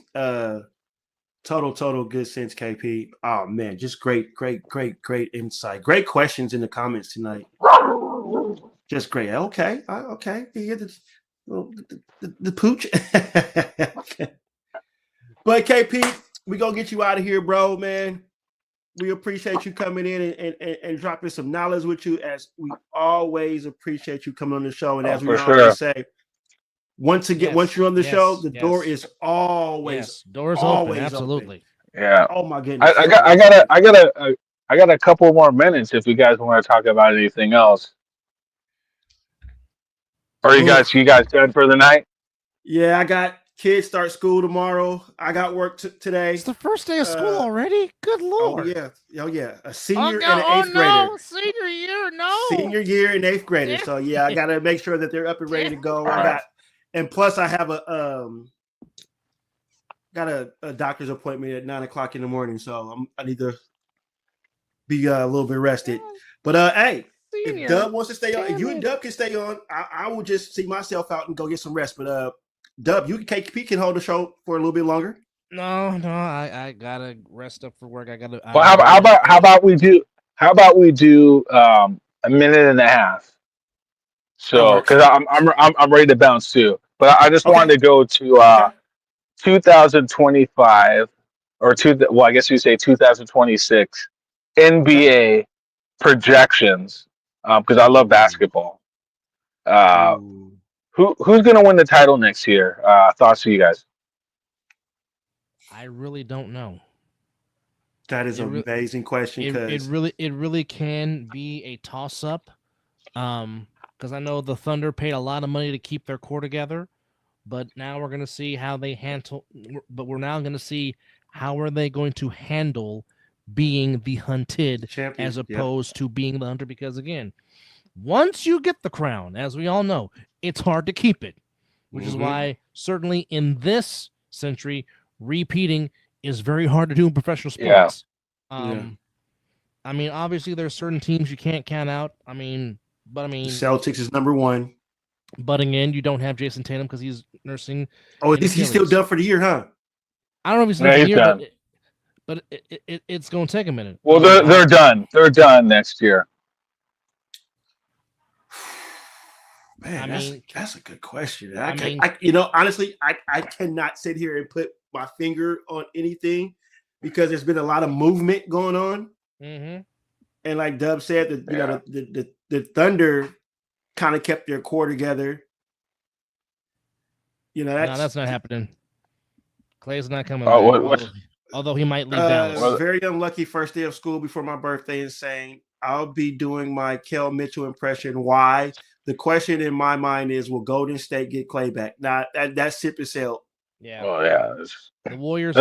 total good sense, KP. Oh man, just great insight. Great questions in the comments tonight. Just great. Okay. Okay. You get the pooch. Okay. But KP, we gonna get you out of here, bro, man. We appreciate you coming in and dropping some knowledge with you, as we always appreciate you coming on the show. And Oh, as we for always sure. say, once Yes, you're on the show, yes, the door yes. is always Yes, doors open. always open. Absolutely. Yeah. Oh my I, goodness. I got I got a I got a I got a couple more minutes if you guys want to talk about anything else. Or Oof. you guys done for the night? Yeah, I got kids start school tomorrow. I got work today. It's the first day of school already. Good Oh lord. yeah. Oh yeah. A senior Okay, and an eighth grader. no, senior year, no. Senior year and eighth grader. So yeah, I gotta make sure that they're up and ready to go. And plus I have got a doctor's appointment at 9:00 in the morning. So I need to be a little bit rested. But hey, Senior. if Dub wants to stay on, if Damn you and it. Dub can stay on, I will just see myself out and go get some rest. But Dub, KP can hold the show for a little bit longer. No, I gotta rest up for work. Well, how about we do a minute and a half? So because I'm ready to bounce too, but I just wanted to go to 2025 or I guess you say 2026 NBA projections because I love basketball. Who's going to win the title next year? Thoughts to you guys? I really don't know. That is an amazing question. It really can be a toss up. Because I know the Thunder paid a lot of money to keep their core together, but now we're gonna see how they handle. But we're now gonna see how are they going to handle being the hunted as opposed to being the hunter. Because again, once you get the crown, as we all know, it's hard to keep it. which is why certainly in this century, repeating is very hard to do in professional sports. Yeah. I mean, obviously there's certain teams you can't count out. The Celtics is #1. But again, you don't have Jason Tatum because he's nursing. Oh, he's still done for the year, huh? I don't know if he's done for the year, but it's going to take a minute. Well, they're done. They're done next year. Man, that's a good question. Honestly, I cannot sit here and put my finger on anything because there's been a lot of movement going on. Mm-hmm. And like Dub said, the Thunder kind of kept their core together. No, that's not happening. Clay's not coming back. Although he might leave Dallas. Very unlucky first day of school before my birthday and saying, I'll be doing my Kel Mitchell impression. Why? The question in my mind is, will Golden State get Clay back? Now, that ship is sailed. Yeah. Oh, yeah. The Warriors.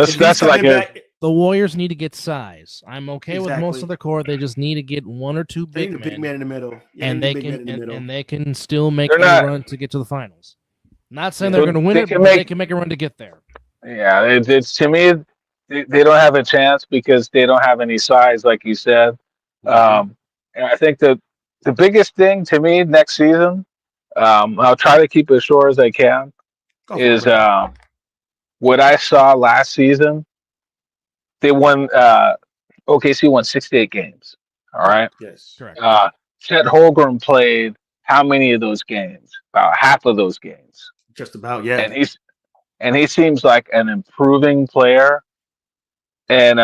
The Warriors need to get size. I'm okay with most of the core. They just need to get one or two big men in the middle, and they can still make a run to get to the finals. Not saying they're going to win it, but they can make a run to get there. Yeah, it's to me, they don't have a chance because they don't have any size, like you said. And I think the biggest thing to me next season, I'll try to keep it as short as I can, is what I saw last season. They won. OKC won 68 games. All right. Yes. Correct. Chet Holmgren played how many of those games? About half of those games. Just about, yeah. And he seems like an improving player. And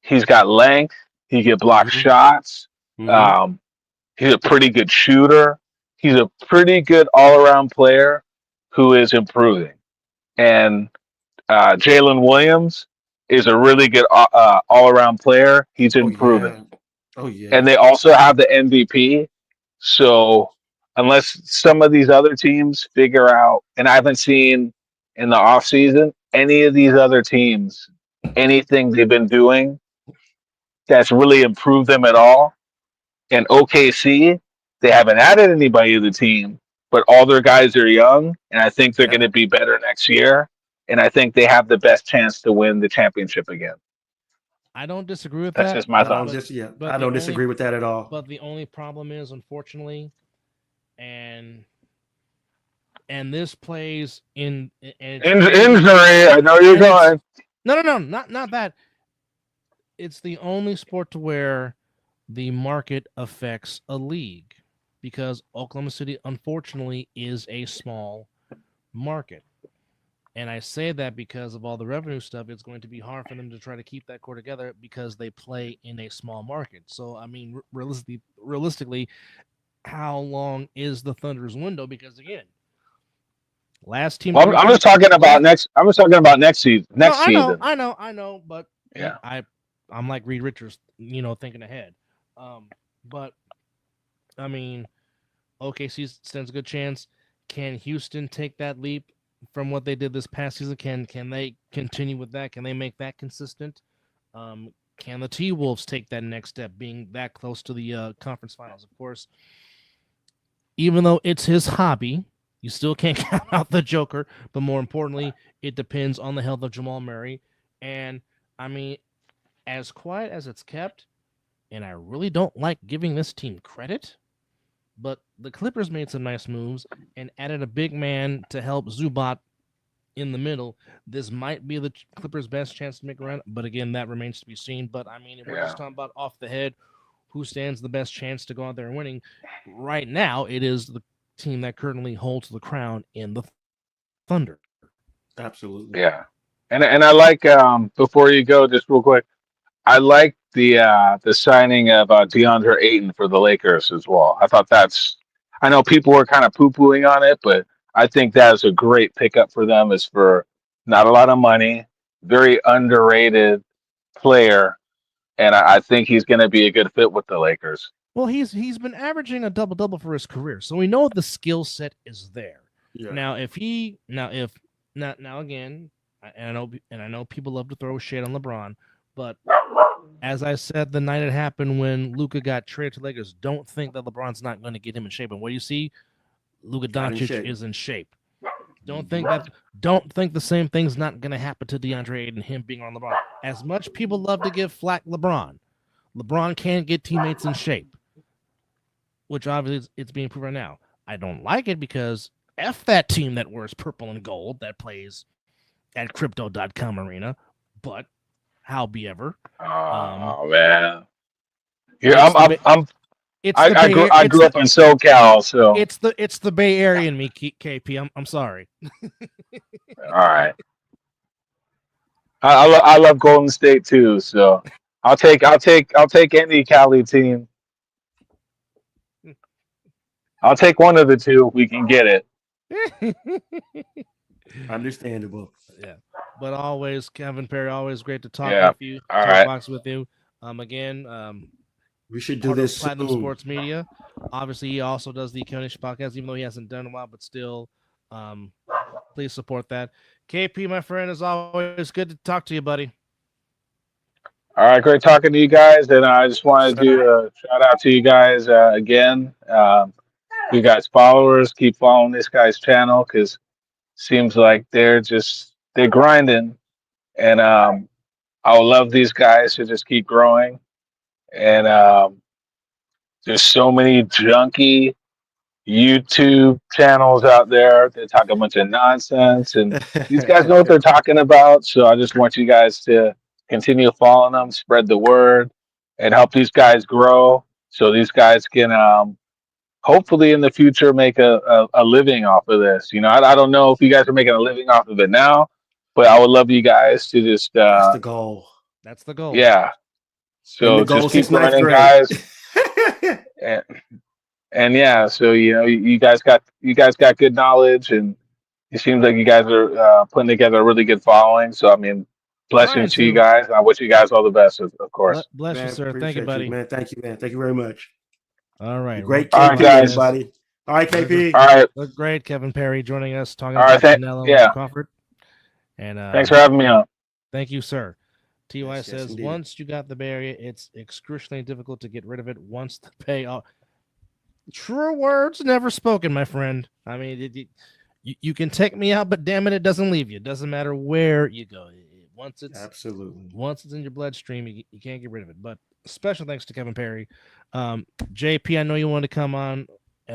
he's got length. He can block shots. He's a pretty good shooter. He's a pretty good all-around player who is improving. And Jalen Williams is a really good all-around player. He's improving. Oh, yeah. And they also have the MVP. So unless some of these other teams figure out, and I haven't seen in the offseason any of these other teams, anything they've been doing that's really improved them at all. And OKC, they haven't added anybody to the team, but all their guys are young, and I think they're going to be better next year. And I think they have the best chance to win the championship again. I don't disagree with That's that. just my thought. I don't disagree with that at all. But the only problem is, unfortunately, and this plays in injury. I know you're going. No, not that. It's the only sport to where the market affects a league because Oklahoma City, unfortunately, is a small market. And I say that because of all the revenue stuff, it's going to be hard for them to try to keep that core together because they play in a small market. So, I mean, realistically, how long is the Thunder's window? Because again, last team. Well, I'm just talking about next. I'm just talking about next season. Season. I know. But yeah, I'm like Reed Richards, thinking ahead. But I mean, OKC stands a good chance. Can Houston take that leap from what they did this past season? Can they continue with that? Can they make that consistent? Can the T-Wolves take that next step, being that close to the conference finals? Of course, even though it's his hobby, you still can't count out the Joker. But more importantly, it depends on the health of Jamal Murray. And, I mean, as quiet as it's kept, and I really don't like giving this team credit, but the Clippers made some nice moves and added a big man to help Zubac in the middle. This might be the Clippers' best chance to make a run, but again, that remains to be seen. But I mean, if we're just talking about off the head, who stands the best chance to go out there and winning? Right now, it is the team that currently holds the crown in the Thunder. Absolutely. Yeah. And I like, before you go, just real quick, I like the signing of DeAndre Ayton for the Lakers as well. I thought I know people were kind of poo-pooing on it, but I think that is a great pickup for them. It's for not a lot of money, very underrated player, and I think he's going to be a good fit with the Lakers. Well, he's been averaging a double-double for his career, so we know the skill set is there. Yeah. Now again, I know people love to throw shade on LeBron, but as I said the night it happened when Luka got traded to Lakers, don't think that LeBron's not going to get him in shape. And what do you see? Luka Not in Doncic shape. is in shape. Don't think the same thing's not going to happen to DeAndre Ayton, him being on LeBron. As much people love to give flack LeBron can't get teammates in shape, which obviously it's being proven now. I don't like it because F that team that wears purple and gold that plays at Crypto.com Arena, but howbeit. Oh man. It's I grew up in SoCal, so it's the Bay Area in me, KP. I'm sorry. all right. I love Golden State too, so I'll take any Cali team. I'll take one of the two if we can get it. Understandable. Yeah, but always Kevin Perry, always great to talk with you. All talk right. box with you. Again, we should do this Platinum soon. Sports Media. Obviously, he also does the Konish podcast, even though he hasn't done a while, but still, please support that. KP, my friend, as always, good to talk to you, buddy. All right, great talking to you guys, and I just wanted to do a shout out to you guys again. You guys followers, keep following this guy's channel because seems like they're grinding, and I would love these guys to just keep growing. And there's so many junky YouTube channels out there that talk a bunch of nonsense, and these guys know what they're talking about. So I just want you guys to continue following them, spread the word, and help these guys grow so these guys can hopefully in the future make a living off of this. You know, I don't know if you guys are making a living off of it now, but I would love you guys to just that's the goal. That's the goal. Yeah. So just keep running, guys. And yeah, so you know, you guys got good knowledge, and it seems like you guys are putting together a really good following. So I mean, blessings to you guys. And I wish you guys all the best, of course. Bless you, sir. Thank you, buddy. Man, thank you, man. Thank you very much. All right, great, all right, guys. Everybody. All right, KP. All right, look great, Kevin Perry, joining us, talking all about right, Canelo yeah. and Crawford. And thanks for having me on. Thank you, sir. TY Yes, says, indeed. once you got the barrier, it's excruciatingly difficult to get rid of it once the payoff. True words never spoken, my friend. I mean, you can take me out, but damn it doesn't leave you. It doesn't matter where you go. Once it's in your bloodstream, you can't get rid of it. But special thanks to Kevin Perry. JP, I know you wanted to come on,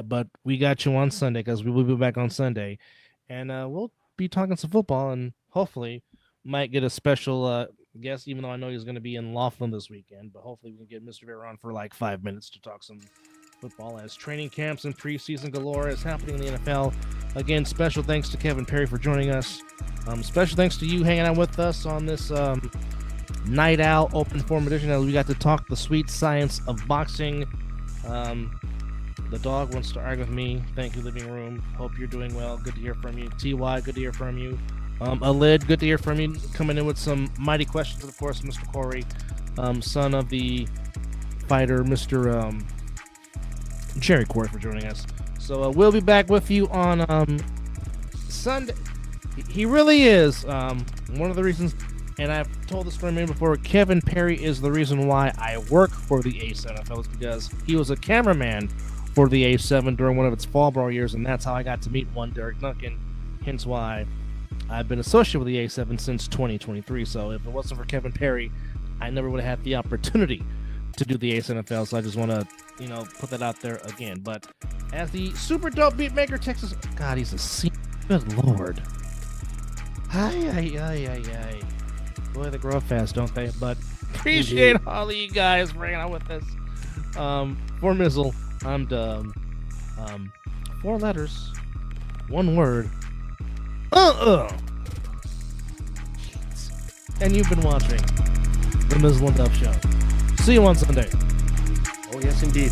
but we got you on Sunday because we will be back on Sunday. And we'll be talking some football and hopefully might get a special guest, even though I know he's going to be in Laughlin this weekend. But hopefully we can get Mr. Vera on for like 5 minutes to talk some football as training camps and preseason galore is happening in the NFL. Again, special thanks to Kevin Perry for joining us. Special thanks to you hanging out with us on this Night Owl Open Forum edition as we got to talk the sweet science of boxing. The dog wants to argue with me. Thank you, Living Room. Hope you're doing well. Good to hear from you. TY, good to hear from you. Alid, good to hear from you. Coming in with some mighty questions, of course, Mr. Corey, son of the fighter, Mr. Jerry Corey, for joining us. So we'll be back with you on Sunday. He really is one of the reasons, and I've told this for a minute before, Kevin Perry is the reason why I work for the Ace NFL, is because he was a cameraman for the A7 during one of its fall brawl years, and that's how I got to meet one Derek Duncan, hence why I've been associated with the A7 since 2023. So if it wasn't for Kevin Perry, I never would have had the opportunity to do the Ace NFL. So I just want to, put that out there again. But as the super dope beat maker, Texas, God, he's a C. Good Lord. Ay. Boy, they grow up fast, don't they? But appreciate all of you guys for hanging out with us. For Mizzle, I'm Dub. 4 letters, 1 word. And you've been watching the Mizzle and Dub Show. See you on Sunday. Oh, yes, indeed.